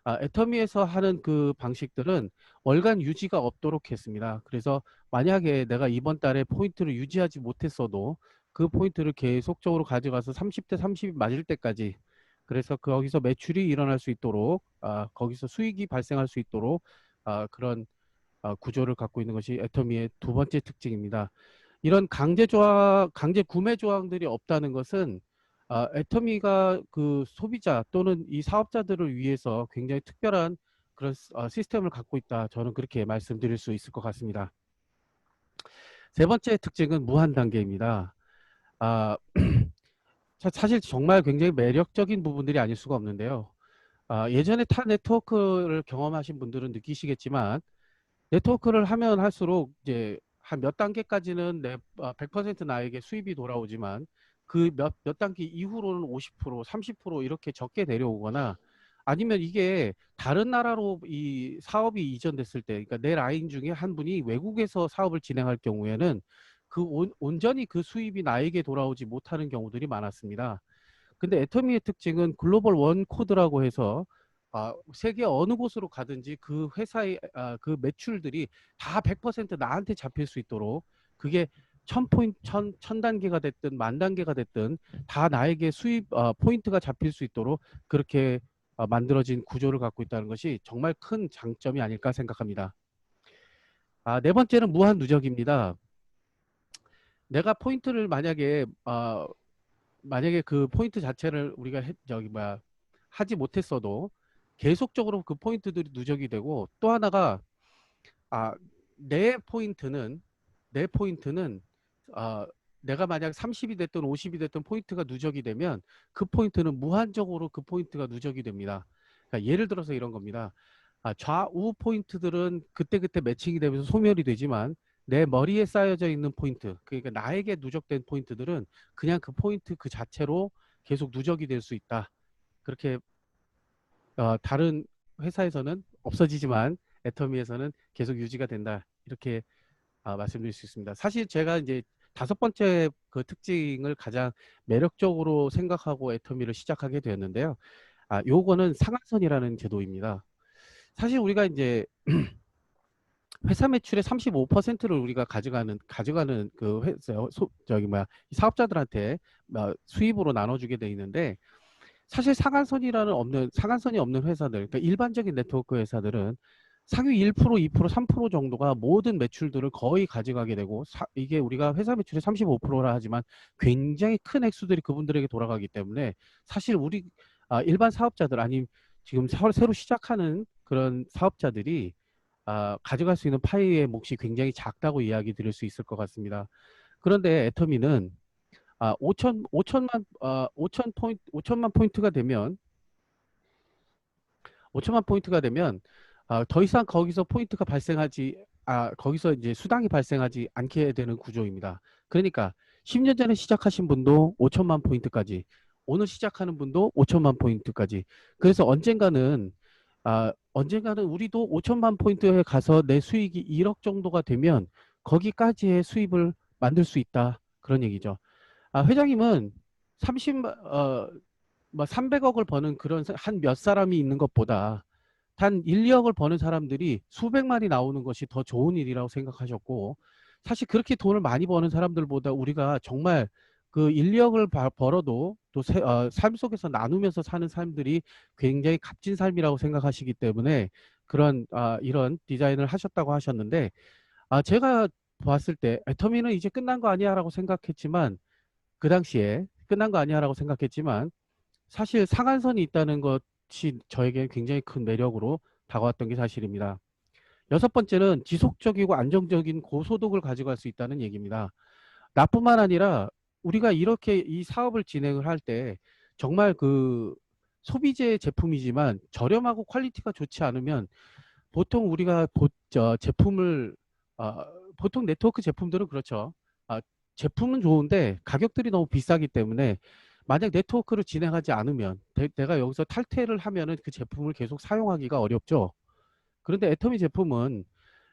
Speaker 2: 애터미에서 하는 그 방식들은 월간 유지가 없도록 했습니다. 그래서 만약에 내가 이번 달에 포인트를 유지하지 못했어도 그 포인트를 계속적으로 가져가서 30대 30이 맞을 때까지, 그래서 거기서 매출이 일어날 수 있도록, 거기서 수익이 발생할 수 있도록 그런 구조를 갖고 있는 것이 애터미의 두 번째 특징입니다. 이런 강제 구매 조항들이 없다는 것은 애터미가 그 소비자 또는 이 사업자들을 위해서 굉장히 특별한 그런 시스템을 갖고 있다. 저는 그렇게 말씀드릴 수 있을 것 같습니다. 세 번째 특징은 무한 단계입니다. 아, 사실 정말 굉장히 매력적인 부분들이 아닐 수가 없는데요. 예전에 타 네트워크를 경험하신 분들은 느끼시겠지만, 네트워크를 하면 할수록 이제 한 몇 단계까지는 100% 나에게 수입이 돌아오지만 그 몇 단계 이후로는 50%, 30% 이렇게 적게 내려오거나, 아니면 이게 다른 나라로 이 사업이 이전됐을 때, 그러니까 내 라인 중에 한 분이 외국에서 사업을 진행할 경우에는 그 온전히 그 수입이 나에게 돌아오지 못하는 경우들이 많았습니다. 근데 애터미의 특징은 글로벌 원 코드라고 해서 세계 어느 곳으로 가든지 그 회사의 그 매출들이 다 100% 나한테 잡힐 수 있도록, 그게 1000포인트, 1000단계가 됐든 10,000단계가 됐든 다 나에게 수입 포인트가 잡힐 수 있도록 그렇게 만들어진 구조를 갖고 있다는 것이 정말 큰 장점이 아닐까 생각합니다. 네 번째는 무한 누적입니다. 내가 포인트를 만약에 그 포인트 자체를 우리가 하지 못했어도 계속적으로 그 포인트들이 누적이 되고, 또 하나가 아, 내 포인트는 내 포인트는 아, 내가 만약 30이 됐든 50이 됐든 포인트가 누적이 되면 그 포인트는 무한적으로 그 포인트가 누적이 됩니다. 그러니까 예를 들어서 이런 겁니다. 좌우 포인트들은 그때그때 매칭이 되면서 소멸이 되지만 내 머리에 쌓여져 있는 포인트, 그러니까 나에게 누적된 포인트들은 그냥 그 포인트 그 자체로 계속 누적이 될 수 있다. 그렇게 다른 회사에서는 없어지지만 애터미에서는 계속 유지가 된다. 이렇게 말씀드릴 수 있습니다. 사실 제가 이제 다섯 번째 그 특징을 가장 매력적으로 생각하고 애터미를 시작하게 되었는데요. 요거는 상한선이라는 제도입니다. 사실 우리가 이제 회사 매출의 35%를 우리가 가져가는 그 사업자들한테 수입으로 나눠주게 돼 있는데, 사실 상한선이 없는 회사들, 그러니까 일반적인 네트워크 회사들은 상위 1%, 2%, 3% 정도가 모든 매출들을 거의 가져가게 되고, 이게 우리가 회사 매출의 35%라 하지만 굉장히 큰 액수들이 그분들에게 돌아가기 때문에 사실 우리 일반 사업자들, 아니면 지금 새로 시작하는 그런 사업자들이 가져갈 수 있는 파이의 몫이 굉장히 작다고 이야기 드릴 수 있을 것 같습니다. 그런데 애터미는 5천만 포인트가 되면 5천만 포인트가 되면 더 이상 거기서 이제 수당이 발생하지 않게 되는 구조입니다. 그러니까 10년 전에 시작하신 분도 5천만 포인트까지, 오늘 시작하는 분도 5천만 포인트까지. 그래서 언젠가는 우리도 5천만 포인트에 가서 내 수익이 1억 정도가 되면 거기까지의 수입을 만들 수 있다. 그런 얘기죠. 회장님은 300억을 버는 그런 한 몇 사람이 있는 것보다 단 1, 2억을 버는 사람들이 수백만이 나오는 것이 더 좋은 일이라고 생각하셨고, 사실 그렇게 돈을 많이 버는 사람들보다 우리가 정말 그 1, 2억을 벌어도 또 삶 속에서 나누면서 사는 삶들이 굉장히 값진 삶이라고 생각하시기 때문에 이런 디자인을 하셨다고 하셨는데, 제가 봤을 때 애터미는 이제 끝난 거 아니야라고 생각했지만, 그 당시에 끝난 거 아니야라고 생각했지만 사실 상한선이 있다는 것이 저에게 굉장히 큰 매력으로 다가왔던 게 사실입니다. 여섯 번째는 지속적이고 안정적인 고소득을 가져갈 수 있다는 얘기입니다. 나뿐만 아니라 우리가 이렇게 이 사업을 진행을 할 때 정말 그 소비재 제품이지만 저렴하고 퀄리티가 좋지 않으면 보통 우리가 제품을 보통 네트워크 제품들은 그렇죠. 제품은 좋은데 가격들이 너무 비싸기 때문에 만약 네트워크를 진행하지 않으면 내가 여기서 탈퇴를 하면은 그 제품을 계속 사용하기가 어렵죠. 그런데 애터미 제품은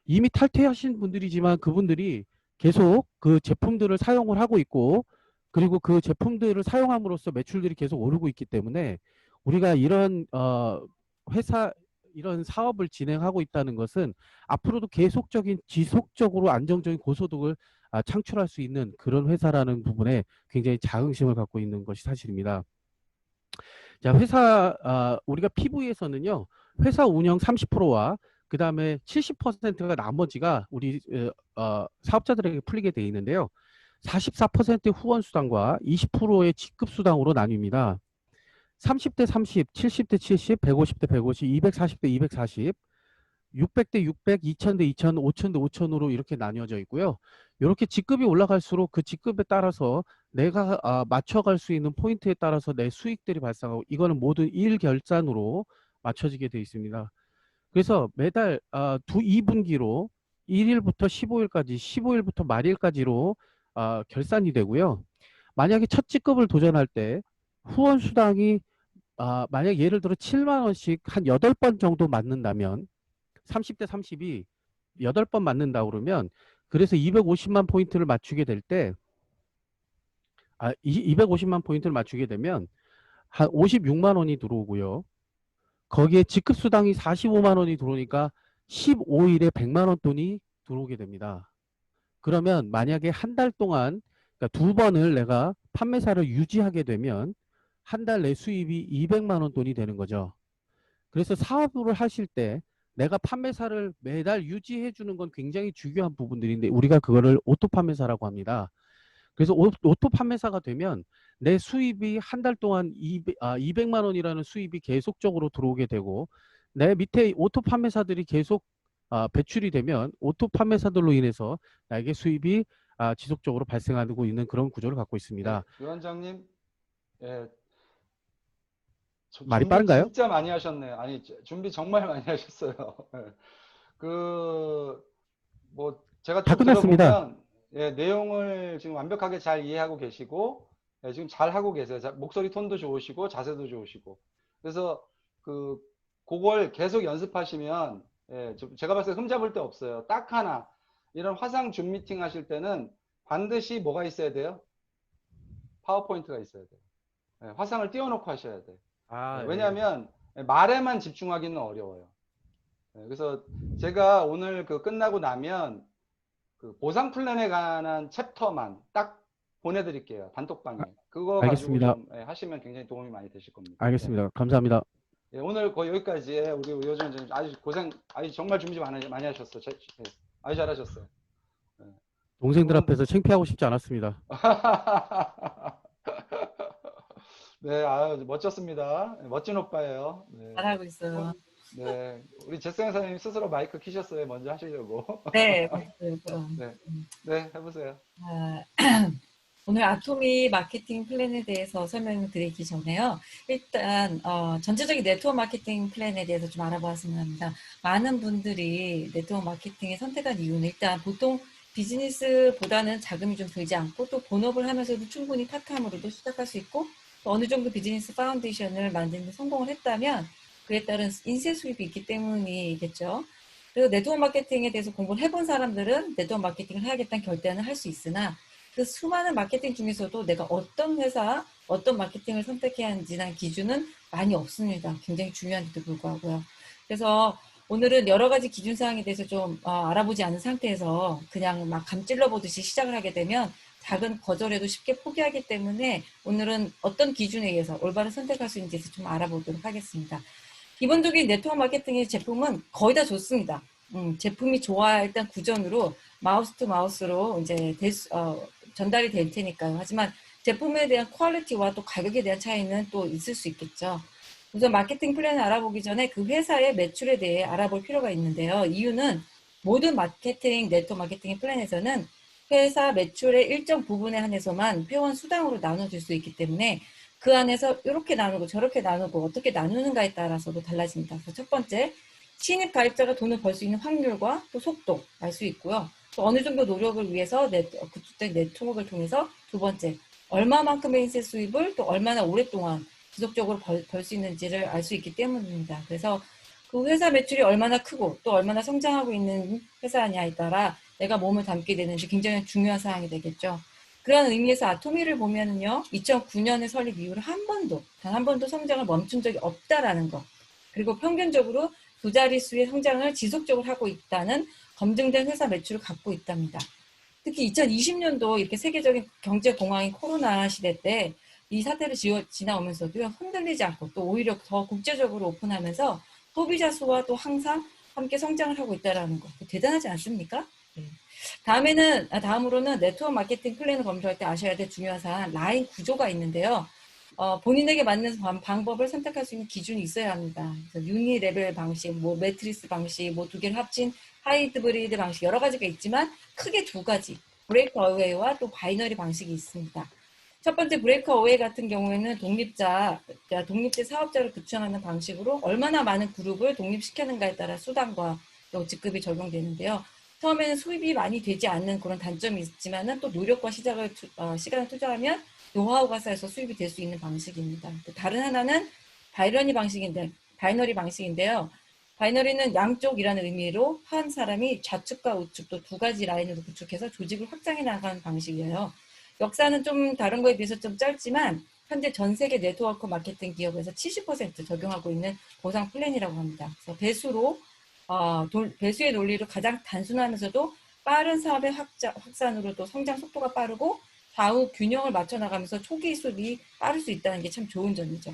Speaker 2: 이미 탈퇴하신 분들이지만 그분들이 계속 그 제품들을 사용을 하고 있고, 그리고 그 제품들을 사용함으로써 매출들이 계속 오르고 있기 때문에 우리가 이런 회사 이런 사업을 진행하고 있다는 것은 앞으로도 계속적인 지속적으로 안정적인 고소득을 창출할 수 있는 그런 회사라는 부분에 굉장히 자긍심을 갖고 있는 것이 사실입니다. 자, 우리가 PV에서는요, 회사 운영 30%와 그 다음에 70%가 나머지가 우리 사업자들에게 풀리게 되어 있는데요. 44% 후원 수당과 20%의 직급 수당으로 나뉩니다. 30대 30, 70대 70, 150대 150, 240대 240, 600대 600, 2000대 2000, 5000대 5000으로 이렇게 나뉘어져 있고요. 이렇게 직급이 올라갈수록 그 직급에 따라서 내가 맞춰갈 수 있는 포인트에 따라서 내 수익들이 발생하고 이거는 모두 일결산으로 맞춰지게 되어 있습니다. 그래서 매달 2분기로 1일부터 15일까지, 15일부터 말일까지로 결산이 되고요. 만약에 첫 직급을 도전할 때 후원 수당이 만약 예를 들어 7만 원씩 한 8번 정도 맞는다면 30대 30이 8번 맞는다 그러면 그래서 250만 포인트를 맞추게 될 때 250만 포인트를 맞추게 되면 한 56만 원이 들어오고요. 거기에 직급 수당이 45만 원이 들어오니까 15일에 100만 원 돈이 들어오게 됩니다. 그러면 만약에 한 달 동안 그러니까 2번을 내가 판매사를 유지하게 되면 한 달 내 수입이 200만 원 돈이 되는 거죠. 그래서 사업을 하실 때 내가 판매사를 매달 유지해 주는 건 굉장히 중요한 부분들인데 우리가 그거를 오토 판매사라고 합니다. 그래서 오토 판매사가 되면 내 수입이 한 달 동안 200만 원이라는 수입이 계속적으로 들어오게 되고 내 밑에 오토 판매사들이 계속 배출이 되면 오토 판매사들로 인해서 나에게 수입이 지속적으로 발생하고 있는 그런 구조를 갖고
Speaker 1: 네,
Speaker 2: 있습니다.
Speaker 1: 위원장님, 예,
Speaker 2: 말이
Speaker 1: 준비
Speaker 2: 빠른가요?
Speaker 1: 진짜 많이 하셨네요. 아니, 준비 정말 많이 하셨어요. 예. 뭐, 제가
Speaker 2: 다
Speaker 1: 쭉
Speaker 2: 끝났습니다.
Speaker 1: 들어보면, 예, 내용을 지금 완벽하게 잘 이해하고 계시고, 예, 지금 잘 하고 계세요. 목소리 톤도 좋으시고, 자세도 좋으시고. 그래서, 그, 그걸 계속 연습하시면, 예, 제가 봤을 때 흠잡을 데 없어요. 딱 하나. 이런 화상 줌 미팅 하실 때는 반드시 뭐가 있어야 돼요? 파워포인트가 있어야 돼요. 예, 화상을 띄워놓고 하셔야 돼요. 예,
Speaker 2: 예.
Speaker 1: 왜냐하면 말에만 집중하기는 어려워요. 예, 그래서 제가 오늘 끝나고 나면 그 보상 플랜에 관한 챕터만 딱 보내드릴게요. 단톡방에. 그거 가지고
Speaker 2: 알겠습니다.
Speaker 1: 좀 하시면 굉장히 도움이 많이 되실 겁니다.
Speaker 2: 알겠습니다. 감사합니다.
Speaker 1: 예, 오늘 거의 여기까지. 우리 요즘 아주 아주 정말 준비 많이 하셨어요. 아주 잘하셨어요. 예.
Speaker 2: 동생들
Speaker 1: 그러면
Speaker 2: 앞에서 창피하고 싶지 않았습니다.
Speaker 1: 네, 아유, 멋졌습니다. 멋진 오빠예요. 네.
Speaker 4: 잘하고 있어요.
Speaker 1: 네, 우리 제스 선생님 스스로 마이크 키셨어요. 먼저 하시려고.
Speaker 4: 네, 맞아요.
Speaker 1: 네, 네, 해보세요.
Speaker 4: 아, 오늘 아토미 마케팅 플랜에 대해서 설명을 드리기 전에요. 일단 전체적인 네트워크 마케팅 플랜에 대해서 좀 알아보았으면 합니다. 많은 분들이 네트워크 마케팅을 선택한 이유는 일단 보통 비즈니스보다는 자금이 좀 들지 않고 또 본업을 하면서도 충분히 파트타임으로도 시작할 수 있고 또 어느 정도 비즈니스 파운데이션을 만드는 데 성공을 했다면 그에 따른 인세 수입이 있기 때문이겠죠. 그래서 네트워크 마케팅에 대해서 공부를 해본 사람들은 네트워크 마케팅을 해야겠다는 결단을 할 수 있으나 그 수많은 마케팅 중에서도 내가 어떤 회사, 어떤 마케팅을 선택해야 하는지 난 기준은 많이 없습니다. 굉장히 중요한데도 불구하고요. 그래서 오늘은 여러 가지 기준 사항에 대해서 좀 알아보지 않은 상태에서 그냥 막 감찔러 보듯이 시작을 하게 되면 작은 거절에도 쉽게 포기하기 때문에 오늘은 어떤 기준에 의해서 올바른 선택할 수 있는지에서 좀 알아보도록 하겠습니다. 기본적인 네트워크 마케팅의 제품은 거의 다 좋습니다. 제품이 좋아야 일단 구전으로 마우스 투 마우스로 이제 전달이 될 테니까요. 하지만 제품에 대한 퀄리티와 또 가격에 대한 차이는 또 있을 수 있겠죠. 우선 마케팅 플랜을 알아보기 전에 그 회사의 매출에 대해 알아볼 필요가 있는데요. 이유는 모든 마케팅, 네트워크 마케팅 플랜에서는 회사 매출의 일정 부분에 한해서만 회원 수당으로 나눠줄 수 있기 때문에 그 안에서 이렇게 나누고 저렇게 나누고 어떻게 나누는가에 따라서도 달라집니다. 그래서 첫 번째, 신입 가입자가 돈을 벌 수 있는 확률과 또 속도 알 수 있고요. 또 어느 정도 노력을 위해서 그때 네트워크를 통해서 두 번째, 얼마만큼의 인세 수입을 또 얼마나 오랫동안 지속적으로 벌 수 있는지를 알 수 있기 때문입니다. 그래서 그 회사 매출이 얼마나 크고 또 얼마나 성장하고 있는 회사냐에 따라 내가 몸을 담게 되는지 굉장히 중요한 사항이 되겠죠. 그런 의미에서 아토미를 보면은요, 2009년에 설립 이후로 단 한 번도 성장을 멈춘 적이 없다라는 거. 그리고 평균적으로 두 자릿수의 성장을 지속적으로 하고 있다는 검증된 회사 매출을 갖고 있답니다. 특히 2020년도 이렇게 세계적인 경제 공황인 코로나 시대 때 이 사태를 지나오면서도요, 흔들리지 않고 또 오히려 더 국제적으로 오픈하면서 소비자 수와 또 항상 함께 성장을 하고 있다는 거 대단하지 않습니까? 네. 다음으로는 네트워크 마케팅 플랜을 검토할 때 아셔야 될 중요한 사항, 라인 구조가 있는데요. 본인에게 맞는 방법을 선택할 수 있는 기준이 있어야 합니다. 그래서 유니 레벨 방식, 뭐 매트리스 방식, 뭐 두 개를 합친 하이브리드 방식 여러 가지가 있지만 크게 두 가지, 브레이크 어웨이와 또 바이너리 방식이 있습니다. 첫 번째 브레이크 어웨이 같은 경우에는 독립제 사업자를 구축하는 방식으로 얼마나 많은 그룹을 독립시키는가에 따라 수당과 또 직급이 적용되는데요. 처음에는 수입이 많이 되지 않는 그런 단점이 있지만은 또 노력과 시간을 투자하면 노하우가 쌓여서 수입이 될 수 있는 방식입니다. 다른 하나는 바이너리 방식인데요. 바이너리는 양쪽이라는 의미로 한 사람이 좌측과 우측 또 두 가지 라인으로 구축해서 조직을 확장해 나가는 방식이에요. 역사는 좀 다른 거에 비해서 좀 짧지만 현재 전 세계 네트워크 마케팅 기업에서 70% 적용하고 있는 보상 플랜이라고 합니다. 그래서 배수의 논리로 가장 단순하면서도 빠른 사업의 확산으로 또 성장 속도가 빠르고 좌우 균형을 맞춰 나가면서 초기 수입이 빠를 수 있다는 게 참 좋은 점이죠.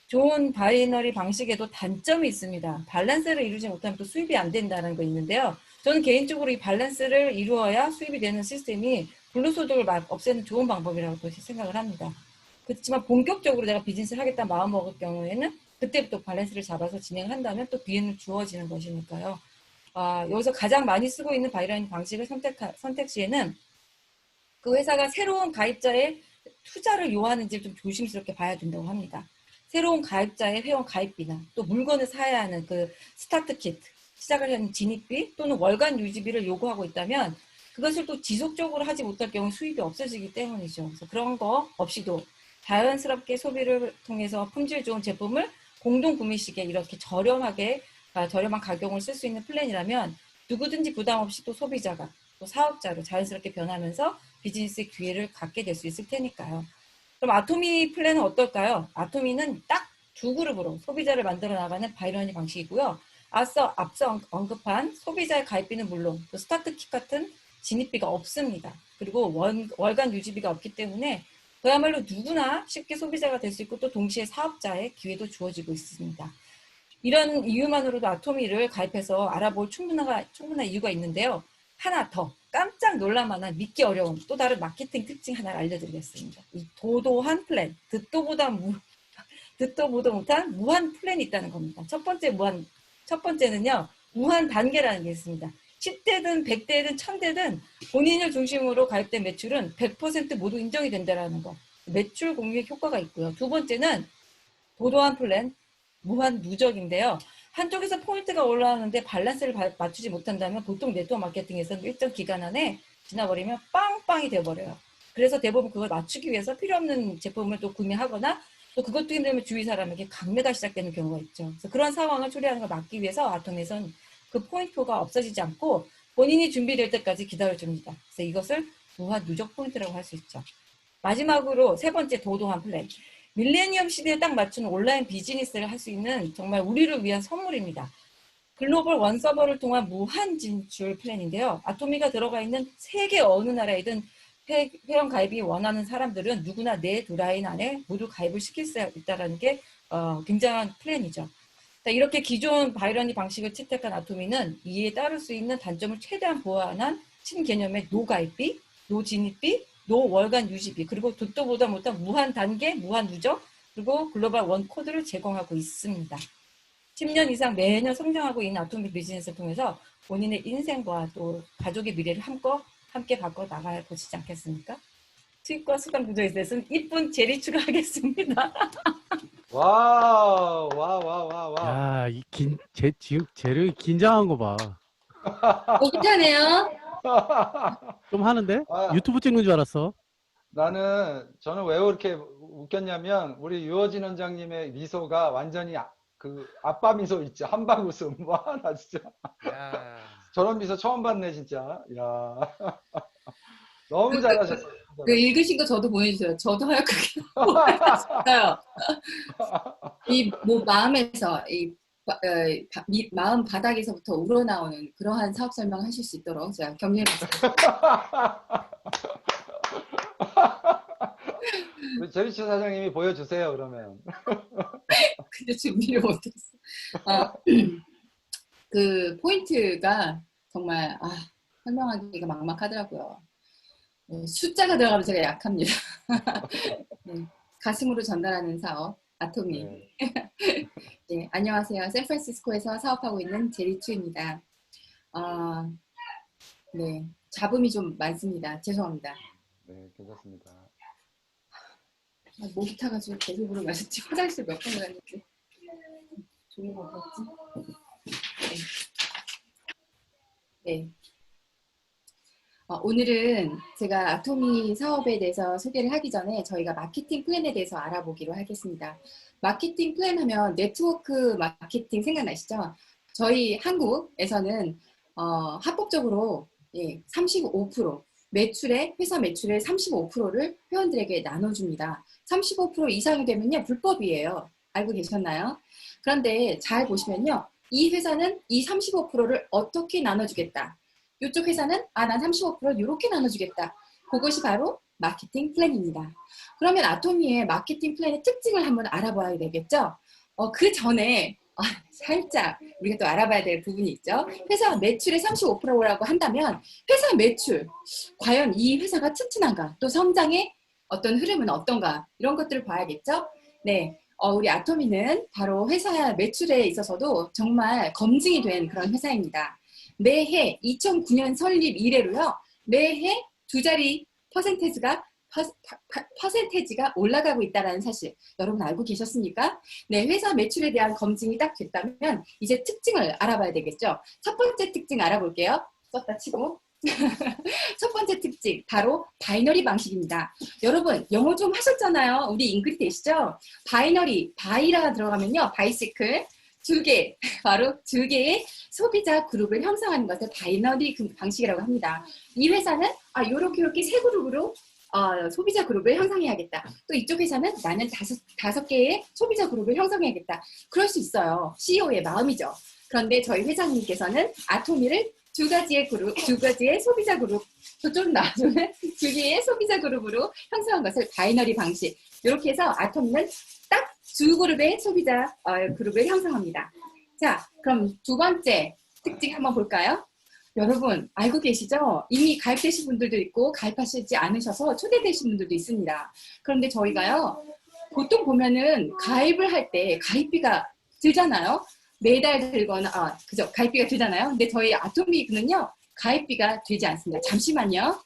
Speaker 4: 좋은 바이너리 방식에도 단점이 있습니다. 밸런스를 이루지 못하면 또 수입이 안 된다는 거 있는데요. 저는 개인적으로 이 밸런스를 이루어야 수입이 되는 시스템이 불로소득을 없애는 좋은 방법이라고 생각을 합니다. 그렇지만 본격적으로 내가 비즈니스를 하겠다 마음 먹을 경우에는 그때부터 밸런스를 잡아서 진행한다면 또 기회는 주어지는 것이니까요. 여기서 가장 많이 쓰고 있는 바이너리 방식을 선택 시에는 그 회사가 새로운 가입자의 투자를 요하는지 좀 조심스럽게 봐야 된다고 합니다. 새로운 가입자의 회원 가입비나 또 물건을 사야 하는 그 스타트 키트, 시작을 하는 진입비 또는 월간 유지비를 요구하고 있다면 그것을 또 지속적으로 하지 못할 경우 수입이 없어지기 때문이죠. 그래서 그런 거 없이도 자연스럽게 소비를 통해서 품질 좋은 제품을 공동 구매 시기에 이렇게 저렴한 가격을 쓸 수 있는 플랜이라면 누구든지 부담 없이 또 소비자가 또 사업자로 자연스럽게 변하면서 비즈니스의 기회를 갖게 될 수 있을 테니까요. 그럼 아토미 플랜은 어떨까요? 아토미는 딱 두 그룹으로 소비자를 만들어 나가는 바이너리 방식이고요. 앞서 언급한 소비자의 가입비는 물론 또 스타트 킷 같은 진입비가 없습니다. 그리고 월간 유지비가 없기 때문에 그야말로 누구나 쉽게 소비자가 될 수 있고 또 동시에 사업자의 기회도 주어지고 있습니다. 이런 이유만으로도 아토미를 가입해서 알아볼 충분한 이유가 있는데요. 하나 더 깜짝 놀랄만한 믿기 어려운 또 다른 마케팅 특징 하나를 알려드리겠습니다. 이 도도한 플랜, 듣도 보도 못한 무한 플랜이 있다는 겁니다. 첫 번째는요, 무한 단계라는 게 있습니다. 10대든 100대든 1000대든 본인을 중심으로 가입된 매출은 100% 모두 인정이 된다는 거. 매출 공유의 효과가 있고요. 두 번째는 도도한 플랜, 무한 누적인데요. 한쪽에서 포인트가 올라가는데 밸런스를 맞추지 못한다면 보통 네트워크 마케팅에서는 일정 기간 안에 지나버리면 빵빵이 돼버려요. 그래서 대부분 그걸 맞추기 위해서 필요 없는 제품을 또 구매하거나 또 그것도 힘들면 주위 사람에게 강매가 시작되는 경우가 있죠. 그래서 그런 상황을 초래하는 걸 막기 위해서 아톰에서는 그 포인트가 없어지지 않고 본인이 준비될 때까지 기다려줍니다. 그래서 이것을 무한 누적 포인트라고 할 수 있죠. 마지막으로 세 번째 도도한 플랜. 밀레니엄 시대에 딱 맞춘 온라인 비즈니스를 할 수 있는 정말 우리를 위한 선물입니다. 글로벌 원서버를 통한 무한 진출 플랜인데요. 아토미가 들어가 있는 세계 어느 나라이든 회원 가입이 원하는 사람들은 누구나 내 두 라인 안에 모두 가입을 시킬 수 있다는 게 굉장한 플랜이죠. 이렇게 기존 바이러니 방식을 채택한 아토미는 이에 따를 수 있는 단점을 최대한 보완한 신개념의 노가입비, 노진입비, 노월간 유지비, 그리고 듣도 보다 못한 무한 단계, 무한 누적, 그리고 글로벌 원 코드를 제공하고 있습니다. 10년 이상 매년 성장하고 있는 아토미 비즈니스를 통해서 본인의 인생과 또 가족의 미래를 함께 바꿔 나가야 보시지 않겠습니까? 수익과 수당 구조에 대해서는 이쁜 제리 추가하겠습니다.
Speaker 1: 와.
Speaker 2: 야, 지금 쟤를 긴장한 거 봐.
Speaker 3: 못하네요.
Speaker 2: 좀 하는데?
Speaker 1: 아,
Speaker 2: 유튜브 찍는 줄 알았어.
Speaker 1: 저는 왜 그렇게 웃겼냐면 우리 유어진 원장님의 미소가 완전히 그 아빠 미소 있죠. 한방 웃음. 와, 나 진짜
Speaker 5: 야,
Speaker 1: 저런 미소 처음 봤네 진짜. 야. 너무 잘하셨어요.
Speaker 3: 그 읽으신 거 저도 보내주세요. 저도 하얗게 보내주셨어요. 이 뭐 마음에서 이 마음 바닥에서부터 우러나오는 그러한 사업 설명을 하실 수 있도록 제가 격려해봤습니다.
Speaker 1: 우리 제리치 사장님이 보여주세요, 그러면.
Speaker 3: 근데 준비를 못했어. 그 포인트가 정말 설명하기가 막막하더라고요. 숫자가 들어가면 제가 약합니다. 네, 가슴으로 전달하는 사업 아토미.
Speaker 1: 네.
Speaker 3: 네, 안녕하세요. 샌프란시스코에서 사업하고 있는 제리추입니다. 네, 잡음이 좀 많습니다. 죄송합니다.
Speaker 1: 네, 괜찮습니다.
Speaker 3: 목이 타가지고 계속 물어봐서 지금 화장실 몇 번 갔는데 종이가 없었지? 네. 오늘은 제가 아토미 사업에 대해서 소개를 하기 전에 저희가 마케팅 플랜에 대해서 알아보기로 하겠습니다. 마케팅 플랜 하면 네트워크 마케팅 생각나시죠? 저희 한국에서는 합법적으로 35% 회사 매출의 35%를 회원들에게 나눠줍니다. 35% 이상이 되면요 불법이에요. 알고 계셨나요? 그런데 잘 보시면요 이 회사는 이 35%를 어떻게 나눠주겠다. 이쪽 회사는 난 35% 이렇게 나눠주겠다. 그것이 바로 마케팅 플랜입니다. 그러면 아토미의 마케팅 플랜의 특징을 한번 알아봐야 되겠죠? 그 전에 살짝 우리가 또 알아봐야 될 부분이 있죠. 회사 매출의 35%라고 한다면 회사 매출, 과연 이 회사가 튼튼한가? 또 성장의 어떤 흐름은 어떤가? 이런 것들을 봐야겠죠? 네. 우리 아토미는 바로 회사 매출에 있어서도 정말 검증이 된 그런 회사입니다. 매해 2009년 설립 이래로요. 매해 두 자리 퍼센테지가 올라가고 있다는 사실 여러분 알고 계셨습니까? 네, 회사 매출에 대한 검증이 딱 됐다면 이제 특징을 알아봐야 되겠죠. 첫 번째 특징 알아볼게요. 썼다 치고 첫 번째 특징 바로 바이너리 방식입니다. 여러분 영어 좀 하셨잖아요. 우리 잉글리 되시죠? 바이너리, 바이라가 들어가면요. 바이시클 두 개, 바로 두 개의 소비자 그룹을 형성하는 것을 바이너리 방식이라고 합니다. 이 회사는 요렇게 세 그룹으로 소비자 그룹을 형성해야겠다. 또 이쪽 회사는 나는 다섯 개의 소비자 그룹을 형성해야겠다. 그럴 수 있어요. CEO의 마음이죠. 그런데 저희 회장님께서는 아토미를 두 가지의 소비자 그룹, 좀 나중에 두 개의 소비자 그룹으로 형성한 것을 바이너리 방식. 이렇게 해서 아토미는 딱 두 그룹의 소비자 그룹을 형성합니다. 자, 그럼 두 번째 특징 한번 볼까요? 여러분 알고 계시죠? 이미 가입되신 분들도 있고 가입하시지 않으셔서 초대되신 분들도 있습니다. 그런데 저희가요 보통 보면은 가입을 할 때 가입비가 들잖아요. 매달 들거나 그죠? 가입비가 들잖아요. 근데 저희 아토미는요 가입비가 들지 않습니다. 잠시만요.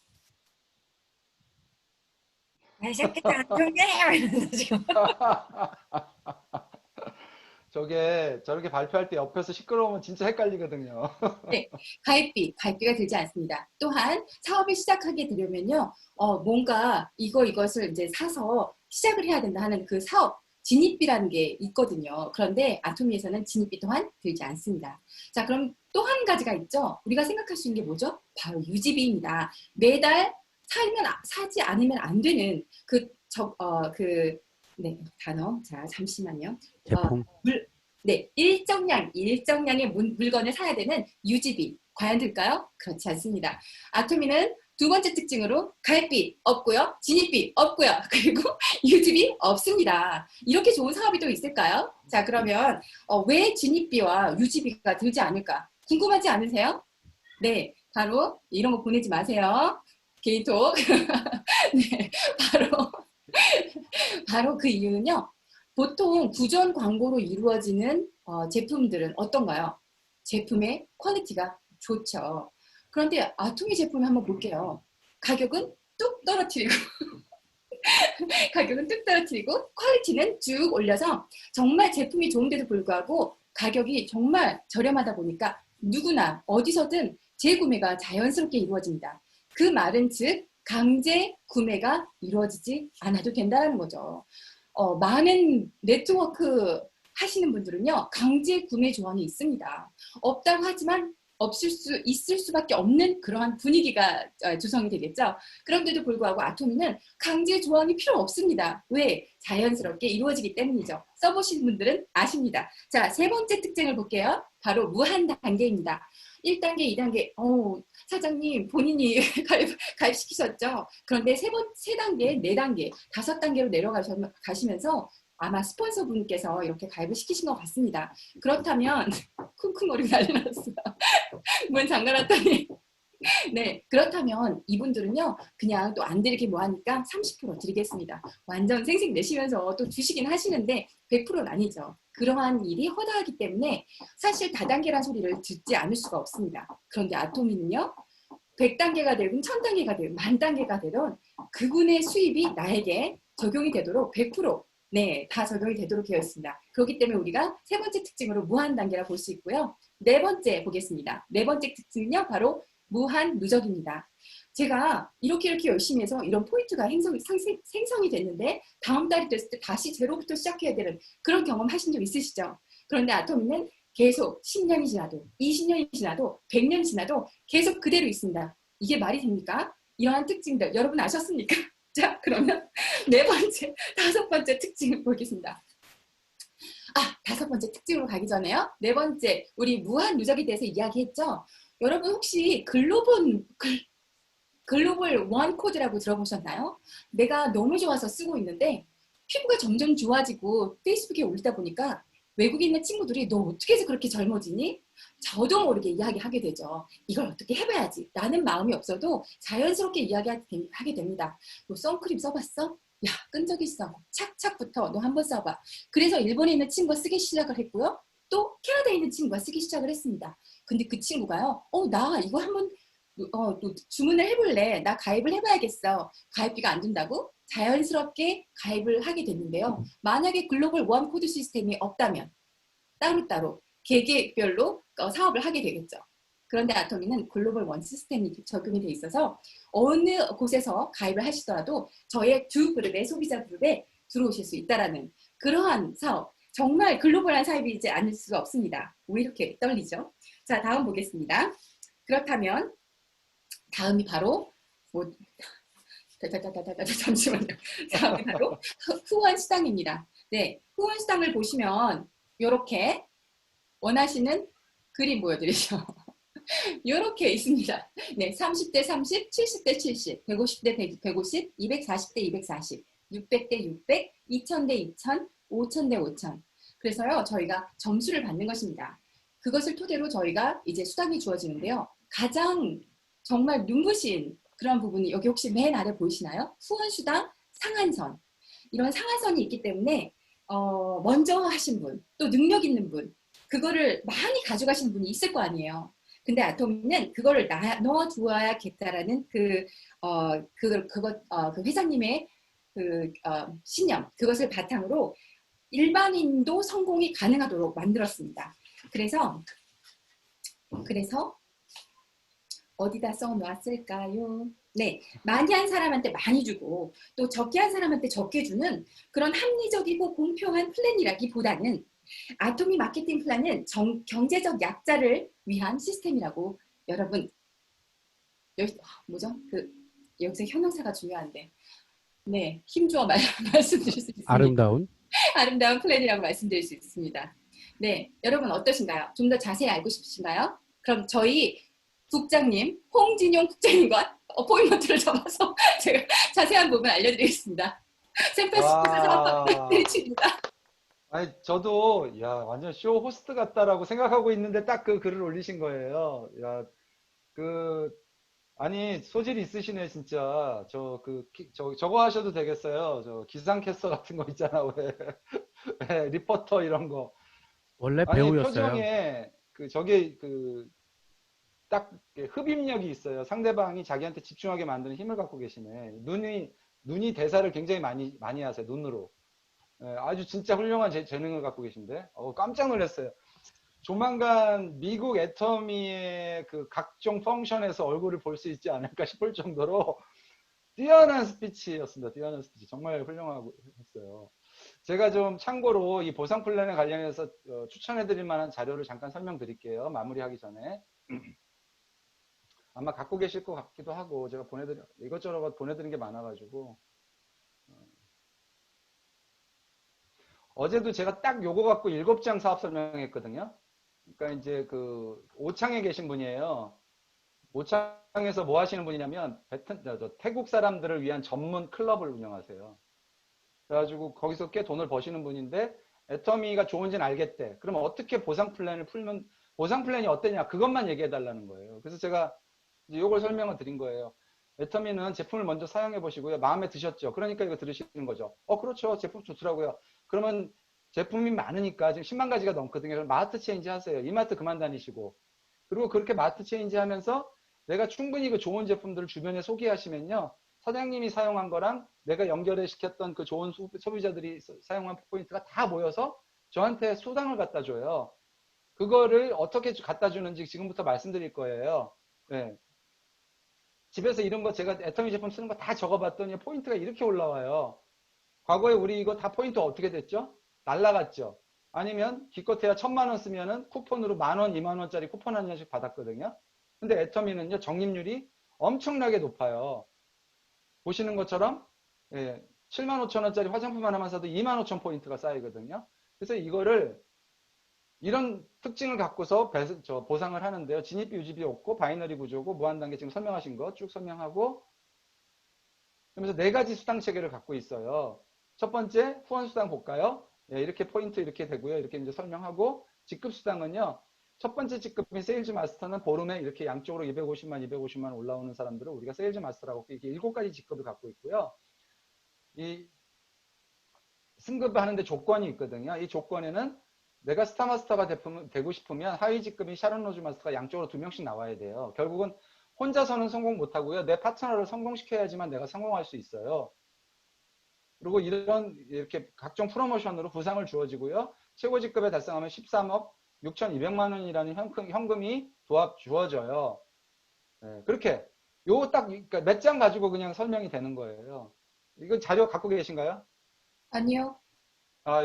Speaker 4: 시작했다 아토미 지금.
Speaker 1: 저렇게 발표할 때 옆에서 시끄러우면 진짜 헷갈리거든요.
Speaker 3: 네, 가입비가 들지 않습니다. 또한 사업을 시작하게 되려면요, 뭔가 이것을 이제 사서 시작을 해야 된다 하는 그 사업 진입비라는 게 있거든요. 그런데 아토미에서는 진입비 또한 들지 않습니다. 자, 그럼 또 한 가지가 있죠. 우리가 생각할 수 있는 게 뭐죠? 바로 유지비입니다. 매달 사지 않으면 안 되는 네, 단어. 자, 잠시만요.
Speaker 2: 제품.
Speaker 3: 네, 일정량의 물건을 사야 되는 유지비. 과연 들까요? 그렇지 않습니다. 아토미는 두 번째 특징으로 가입비 없고요. 진입비 없고요. 그리고 유지비 없습니다. 이렇게 좋은 사업이 또 있을까요? 자, 그러면 왜 진입비와 유지비가 들지 않을까? 궁금하지 않으세요? 네, 바로 이런 거 보내지 마세요. 개인톡. 네, 바로 그 이유는요. 보통 구전 광고로 이루어지는 제품들은 어떤가요? 제품의 퀄리티가 좋죠. 그런데 아토미 제품을 한번 볼게요. 가격은 뚝 떨어뜨리고 퀄리티는 쭉 올려서 정말 제품이 좋은데도 불구하고 가격이 정말 저렴하다 보니까 누구나 어디서든 재구매가 자연스럽게 이루어집니다. 그 말은 즉 강제 구매가 이루어지지 않아도 된다는 거죠. 많은 네트워크 하시는 분들은요 강제 구매 조항이 있습니다. 없다고 하지만 있을 수밖에 없는 그러한 분위기가 조성이 되겠죠. 그런데도 불구하고 아토미는 강제 조항이 필요 없습니다. 왜? 자연스럽게 이루어지기 때문이죠. 써보신 분들은 아십니다. 자, 세 번째 특징을 볼게요. 바로 무한 단계입니다. 1단계, 2단계, 사장님 본인이 가입시키셨죠. 그런데 세 단계, 4단계, 5단계로 내려가시면서 아마 스폰서분께서 이렇게 가입을 시키신 것 같습니다. 그렇다면 쿵쿵거리고 난리 났어요. 문 잠가놨더니 네, 그렇다면 이분들은요, 그냥 또 안 드리기 뭐하니까 30% 드리겠습니다. 완전 생색 내시면서 또 주시긴 하시는데 100%는 아니죠. 그러한 일이 허다하기 때문에 사실 다단계란 소리를 듣지 않을 수가 없습니다. 그런데 아토미는요, 100단계가 되든 1000단계가 되든 만단계가 되든 그분의 수입이 나에게 적용이 되도록 100% 네, 다 적용이 되도록 되어 있습니다. 그렇기 때문에 우리가 세 번째 특징으로 무한 단계라 볼 수 있고요. 네 번째 보겠습니다. 네 번째 특징은요, 바로 무한 누적입니다. 제가 이렇게 열심히 해서 이런 포인트가 생성이 됐는데 다음 달이 됐을 때 다시 제로부터 시작해야 되는 그런 경험 하신 적 있으시죠? 그런데 아토미는 계속 10년이 지나도 20년이 지나도 100년이 지나도 계속 그대로 있습니다. 이게 말이 됩니까? 이러한 특징들 여러분 아셨습니까? 자, 그러면 네 번째, 5번째 특징을 보겠습니다. 다섯 번째 특징으로 가기 전에요. 네 번째, 우리 무한 누적에 대해서 이야기했죠? 여러분 혹시 글로벌 원 코드라고 들어보셨나요? 내가 너무 좋아서 쓰고 있는데 피부가 점점 좋아지고 페이스북에 올리다 보니까 외국에 있는 친구들이 너 어떻게 해서 그렇게 젊어지니? 저도 모르게 이야기하게 되죠. 이걸 어떻게 해봐야지. 라는 마음이 없어도 자연스럽게 이야기하게 됩니다. 너 선크림 써봤어? 야, 끈적이 있어. 착착부터 너 한번 써봐. 그래서 일본에 있는 친구가 쓰기 시작을 했고요. 또 캐나다에 있는 친구가 쓰기 시작을 했습니다. 근데 그 친구가요. 나 이거 한번 또 주문을 해볼래. 나 가입을 해봐야겠어. 가입비가 안 든다고? 자연스럽게 가입을 하게 됐는데요. 만약에 글로벌 원 코드 시스템이 없다면 따로따로 계획별로 사업을 하게 되겠죠. 그런데 아토미는 글로벌 원 시스템이 적용이 돼 있어서 어느 곳에서 가입을 하시더라도 저의 두 그룹의 소비자 그룹에 들어오실 수 있다라는 그러한 사업. 정말 글로벌한 사업이지 않을 수가 없습니다. 왜 이렇게 떨리죠? 자, 다음 보겠습니다. 그렇다면 다음이 바로 잠시만요. 다음이 바로 후원 수당입니다. 네, 후원 수당을 보시면 이렇게 원하시는 그림 보여드리죠. 이렇게 있습니다. 네, 30대 30, 70대 70, 150대 150, 240대 240, 600대 600, 2000대 2000, 5000대 5000. 그래서요, 저희가 점수를 받는 것입니다. 그것을 토대로 저희가 이제 수당이 주어지는데요. 가장 정말 눈부신 그런 부분이 여기 혹시 맨 아래 보이시나요? 후원 수당 상한선. 이런 상한선이 있기 때문에 먼저 하신 분, 또 능력 있는 분, 그거를 많이 가져가신 분이 있을 거 아니에요. 근데 아토미는 그거를 넣어두어야겠다라는 그 회장님의 신념, 그것을 바탕으로 일반인도 성공이 가능하도록 만들었습니다. 그래서 어디다 써놓았을까요? 네, 많이 한 사람한테 많이 주고 또 적게 한 사람한테 적게 주는 그런 합리적이고 공평한 플랜이라기보다는 아토미 마케팅 플랜은 경제적 약자를 위한 시스템이라고 여러분 여기서 형용사가 중요한데 네, 힘주어 말씀드릴 수 있습니다. 아름다운 플랜이라고 말씀드릴 수 있습니다. 네, 여러분 어떠신가요? 좀 더 자세히 알고 싶으신가요? 그럼 저희 국장님, 홍진용 국장님과 어포인먼트를 잡아서 제가 자세한 부분 알려드리겠습니다. 샌프란시스코에서 드리칩니다.
Speaker 1: 아니, 저도, 완전 쇼 호스트 같다라고 생각하고 있는데 딱 그 글을 올리신 거예요. 아니, 소질이 있으시네, 진짜. 저거 하셔도 되겠어요. 기상캐스터 같은 거 있잖아, 왜. 왜, 리포터 이런 거.
Speaker 2: 원래
Speaker 1: 아니,
Speaker 2: 배우였어요.
Speaker 1: 표정에, 딱 흡입력이 있어요. 상대방이 자기한테 집중하게 만드는 힘을 갖고 계시네. 눈이 대사를 굉장히 많이 하세요, 눈으로. 아주 진짜 훌륭한 재능을 갖고 계신데, 깜짝 놀랐어요. 조만간 미국 애터미의 그 각종 펑션에서 얼굴을 볼 수 있지 않을까 싶을 정도로 뛰어난 스피치였습니다. 뛰어난 스피치. 정말 훌륭하고 했어요. 제가 좀 참고로 이 보상 플랜에 관련해서 추천해드릴 만한 자료를 잠깐 설명드릴게요. 마무리하기 전에. 아마 갖고 계실 것 같기도 하고 제가 이것저것 보내드린 게 많아가지고 어제도 제가 딱 요거 갖고 7장 사업 설명했거든요. 그러니까 이제 그 오창에 계신 분이에요. 오창에서 뭐 하시는 분이냐면 태국 사람들을 위한 전문 클럽을 운영하세요. 그래가지고 거기서 꽤 돈을 버시는 분인데 애터미가 좋은지는 알겠대. 그러면 어떻게 보상 플랜을 풀면 보상 플랜이 어떠냐 그것만 얘기해 달라는 거예요. 그래서 제가 이제 이걸 설명을 드린 거예요. 애터미는 제품을 먼저 사용해 보시고요. 마음에 드셨죠? 그러니까 이거 들으시는 거죠. 그렇죠. 제품 좋더라고요. 그러면 제품이 많으니까 지금 10만 가지가 넘거든요. 그럼 마트 체인지 하세요. 이마트 그만 다니시고. 그리고 그렇게 마트 체인지 하면서 내가 충분히 그 좋은 제품들을 주변에 소개하시면요. 사장님이 사용한 거랑 내가 연결해 시켰던 그 좋은 소비자들이 사용한 포인트가 다 모여서 저한테 수당을 갖다 줘요. 그거를 어떻게 갖다 주는지 지금부터 말씀드릴 거예요. 네. 집에서 이런 거 제가 애터미 제품 쓰는 거 다 적어봤더니 포인트가 이렇게 올라와요. 과거에 우리 이거 다 포인트 어떻게 됐죠? 날라갔죠? 아니면 기껏해야 1,000만 원 쓰면은 쿠폰으로 10,000원, 20,000원짜리 쿠폰 한 장씩 받았거든요. 근데 애터미는요, 적립률이 엄청나게 높아요. 보시는 것처럼, 75,000원짜리 화장품 하나만 사도 25,000 포인트가 쌓이거든요. 그래서 이거를 이런 특징을 갖고서 보상을 하는데요. 진입비, 유지비 없고 바이너리 구조고 무한단계 지금 설명하신 거 쭉 설명하고 그러면서 4가지 수당 체계를 갖고 있어요. 첫 번째 후원 수당 볼까요? 이렇게 포인트 이렇게 되고요. 이렇게 이제 설명하고 직급 수당은요. 첫 번째 직급인 세일즈 마스터는 보름에 이렇게 양쪽으로 250만 올라오는 사람들을 우리가 세일즈 마스터라고 이렇게 7가지 직급을 갖고 있고요. 이 승급하는데 조건이 있거든요. 이 조건에는 내가 스타마스터가 되고 싶으면 하위 직급인 샤론 로즈 마스터가 양쪽으로 2명씩 나와야 돼요. 결국은 혼자서는 성공 못하고요. 내 파트너를 성공시켜야지만 내가 성공할 수 있어요. 그리고 이렇게 각종 프로모션으로 부상을 주어지고요. 최고 직급에 달성하면 13억 6,200만 원이라는 현금이 도합 주어져요. 그렇게 그러니까 몇 장 가지고 그냥 설명이 되는 거예요. 이건 자료 갖고 계신가요?
Speaker 3: 아니요.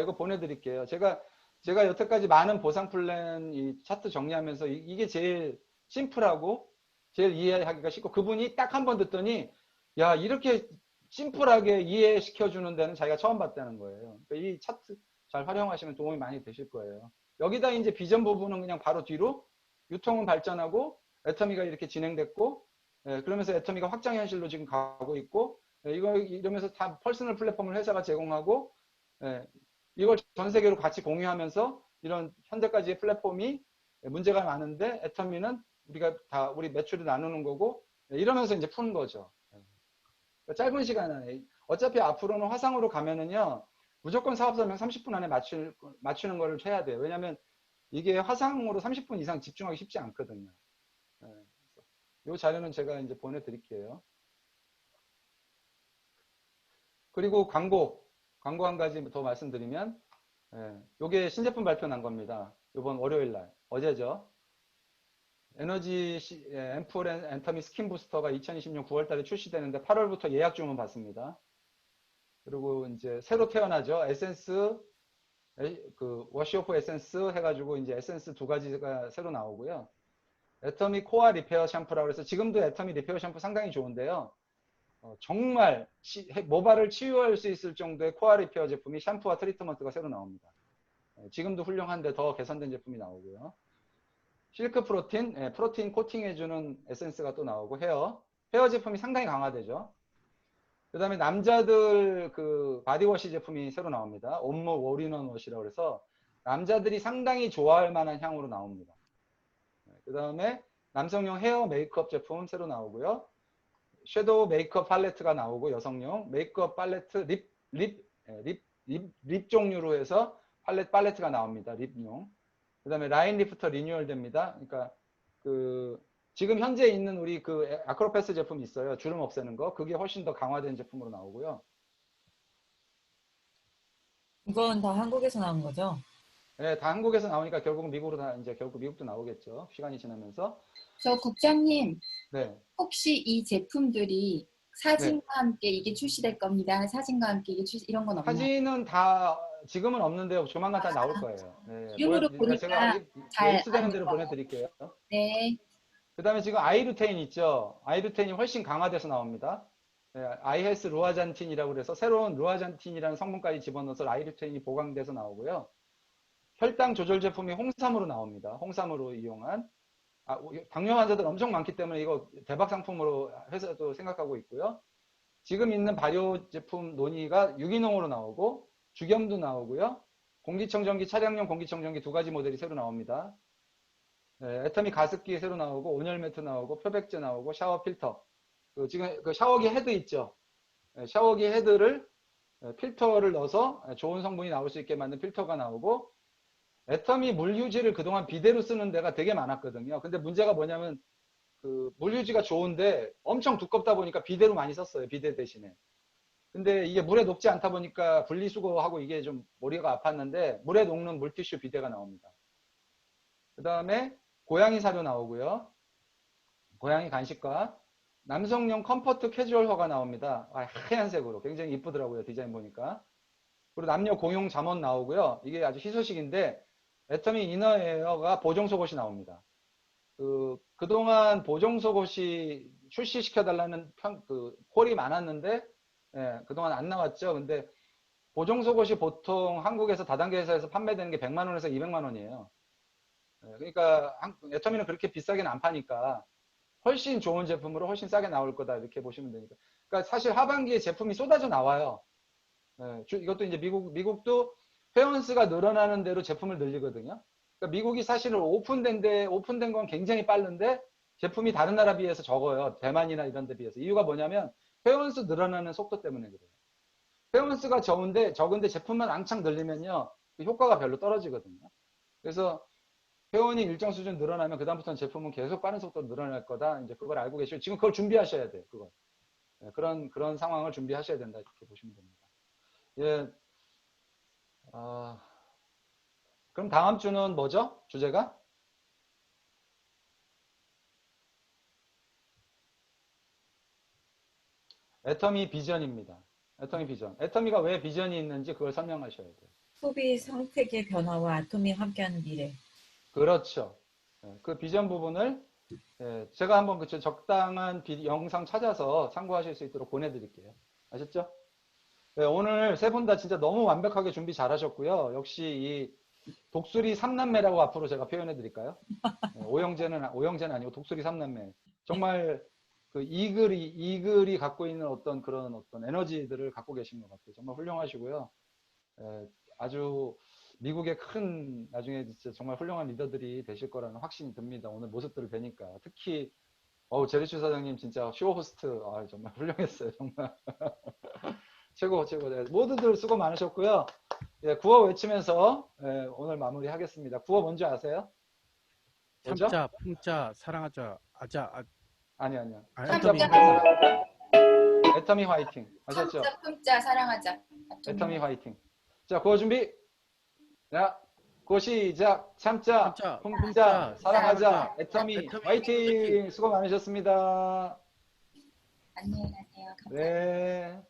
Speaker 1: 이거 보내드릴게요. 제가 여태까지 많은 보상 플랜 이 차트 정리하면서 이게 제일 심플하고 제일 이해하기가 쉽고 그분이 딱 한 번 듣더니 야 이렇게 심플하게 이해시켜주는 데는 자기가 처음 봤다는 거예요. 그러니까 이 차트 잘 활용하시면 도움이 많이 되실 거예요. 여기다 이제 비전 부분은 그냥 바로 뒤로 유통은 발전하고 애터미가 이렇게 진행됐고 그러면서 애터미가 확장 현실로 지금 가고 있고 이러면서 다 퍼스널 플랫폼을 회사가 제공하고 이걸 전 세계로 같이 공유하면서 이런 현재까지의 플랫폼이 문제가 많은데 애터미는 우리 매출을 나누는 거고 이러면서 이제 푸는 거죠. 짧은 시간 안에 어차피 앞으로는 화상으로 가면은요 무조건 사업 설명 30분 안에 맞추는 거를 해야 돼요. 왜냐하면 이게 화상으로 30분 이상 집중하기 쉽지 않거든요. 이 자료는 제가 이제 보내드릴게요. 그리고 광고 한 가지 더 말씀드리면 요게 신제품 발표 난 겁니다. 이번 월요일 날 어제죠. 에너지 앰플 애터미 스킨 부스터가 2020년 9월 달에 출시되는데 8월부터 예약 주문 받습니다. 그리고 이제 새로 태어나죠. 에센스 그 워시오프 에센스 해가지고 이제 에센스 2가지가 새로 나오고요. 애터미 코어 리페어 샴푸라고 해서 지금도 애터미 리페어 샴푸 상당히 좋은데요. 정말 모발을 치유할 수 있을 정도의 코어 리페어 제품이 샴푸와 트리트먼트가 새로 나옵니다. 지금도 훌륭한데 더 개선된 제품이 나오고요. 실크 프로틴 코팅해주는 에센스가 또 나오고 헤어 제품이 상당히 강화되죠. 그 다음에 남자들 그 바디워시 제품이 새로 나옵니다. 온모 올인원 워시라고 해서 남자들이 상당히 좋아할 만한 향으로 나옵니다. 그 다음에 남성용 헤어 메이크업 제품 새로 나오고요. 섀도우 메이크업 팔레트가 나오고 여성용 메이크업 팔레트 립 종류로 해서 팔레트가 나옵니다. 립용. 그 다음에 라인 리프터 리뉴얼 됩니다. 그러니까 지금 현재 있는 우리 아크로패스 제품이 있어요. 주름 없애는 거. 그게 훨씬 더 강화된 제품으로 나오고요.
Speaker 4: 이건 다 한국에서 나온 거죠?
Speaker 1: 네, 다 한국에서 나오니까 결국 결국 미국도 나오겠죠. 시간이 지나면서.
Speaker 3: 저 국장님,
Speaker 1: 네.
Speaker 3: 혹시 이 제품들이 사진과 함께 이게 출시될 겁니다. 사진과 함께 이게 이런 건 없나요?
Speaker 1: 사진은 다 지금은 없는데요. 조만간 다 나올 거예요. 네,
Speaker 3: 기록으로
Speaker 1: 그러니까
Speaker 3: 보니까
Speaker 1: 제가
Speaker 3: 잘
Speaker 1: 입수되는
Speaker 3: 안
Speaker 1: 대로 보내드릴게요.
Speaker 3: 네.
Speaker 1: 그 다음에 지금 아이루테인 있죠. 아이루테인이 훨씬 강화돼서 나옵니다. 아이헤스 루아잔틴이라고 그래서 새로운 루아잔틴이라는 성분까지 집어넣어서 아이루테인이 보강돼서 나오고요. 혈당 조절 제품이 홍삼으로 나옵니다. 홍삼으로 이용한. 당뇨 환자들 엄청 많기 때문에 이거 대박 상품으로 회사도 생각하고 있고요. 지금 있는 발효 제품 논의가 유기농으로 나오고 주겸도 나오고요. 공기청정기, 차량용 공기청정기 2가지 모델이 새로 나옵니다. 애터미 가습기 새로 나오고 온열 매트 나오고 표백제 나오고 샤워 필터. 지금 그 샤워기 헤드 있죠. 샤워기 헤드를 필터를 넣어서 좋은 성분이 나올 수 있게 만든 필터가 나오고, 애터미 물휴지를 그동안 비데로 쓰는 데가 되게 많았거든요. 근데 문제가 뭐냐면 그 물휴지가 좋은데 엄청 두껍다 보니까 비데로 많이 썼어요. 비데 대신에. 근데 이게 물에 녹지 않다 보니까 분리수거하고 이게 좀 머리가 아팠는데 물에 녹는 물티슈 비데가 나옵니다. 그 다음에 고양이 사료 나오고요. 고양이 간식과 남성용 컴포트 캐주얼화가 나옵니다. 하얀색으로 굉장히 이쁘더라고요. 디자인 보니까. 그리고 남녀 공용 잠옷 나오고요. 이게 아주 희소식인데 애터미 이너에어가 보정 속옷이 나옵니다. 그동안 보정 속옷이 출시시켜달라는 콜이 많았는데 그동안 안 나왔죠. 근데 보정 속옷이 보통 한국에서 다단계 회사에서 판매되는 게 100만 원에서 200만 원이에요. 그러니까 애터미는 그렇게 비싸게는 안 파니까 훨씬 좋은 제품으로 훨씬 싸게 나올 거다 이렇게 보시면 되니까. 그러니까 사실 하반기에 제품이 쏟아져 나와요. 이것도 이제 미국도 회원수가 늘어나는 대로 제품을 늘리거든요. 그러니까 미국이 사실은 오픈된 건 굉장히 빠른데 제품이 다른 나라 비해서 적어요. 대만이나 이런 데 비해서. 이유가 뭐냐면 회원수 늘어나는 속도 때문에 그래요. 회원수가 적은데 제품만 왕창 늘리면요. 그 효과가 별로 떨어지거든요. 그래서 회원이 일정 수준 늘어나면 그다음부터는 제품은 계속 빠른 속도로 늘어날 거다. 이제 그걸 알고 계시고 지금 그걸 준비하셔야 돼요. 그걸. 그런 상황을 준비하셔야 된다. 이렇게 보시면 됩니다. 예. 그럼 다음 주는 뭐죠? 주제가? 애터미 비전입니다. 애터미 비전. 애터미가 왜 비전이 있는지 그걸 설명하셔야 돼요.
Speaker 4: 소비 생태계 변화와 아톰이 함께하는 미래.
Speaker 1: 그렇죠. 그 비전 부분을 제가 한번 그 적당한 영상 찾아서 참고하실 수 있도록 보내드릴게요. 아셨죠? 오늘 세 분 다 진짜 너무 완벽하게 준비 잘하셨고요. 역시 이 독수리 3남매라고 앞으로 제가 표현해 드릴까요? 오영재는 아니고 독수리 3남매. 정말 그 이글이 갖고 있는 어떤 에너지들을 갖고 계신 것 같아요. 정말 훌륭하시고요. 아주 미국의 큰 나중에 진짜 정말 훌륭한 리더들이 되실 거라는 확신이 듭니다. 오늘 모습들을 뵈니까. 특히 제리슈 사장님 진짜 쇼 호스트 정말 훌륭했어요. 정말 최고. 네, 모두들 수고 많으셨고요. 구호 외치면서 오늘 마무리하겠습니다. 구호 뭔지 아세요? 뭐죠?
Speaker 2: 참자, 품자, 사랑하자,
Speaker 1: 아니요.
Speaker 2: 애터미.
Speaker 1: 애터미 화이팅. 아셨죠?
Speaker 3: 참자, 품자, 사랑하자.
Speaker 1: 애터미 화이팅. 자, 구호 준비. 자, 구호 시작. 참자, 품자, 사랑하자. 애터미 화이팅. 수고 많으셨습니다.
Speaker 3: 안녕히 가세요. 감사합니다.
Speaker 1: 네.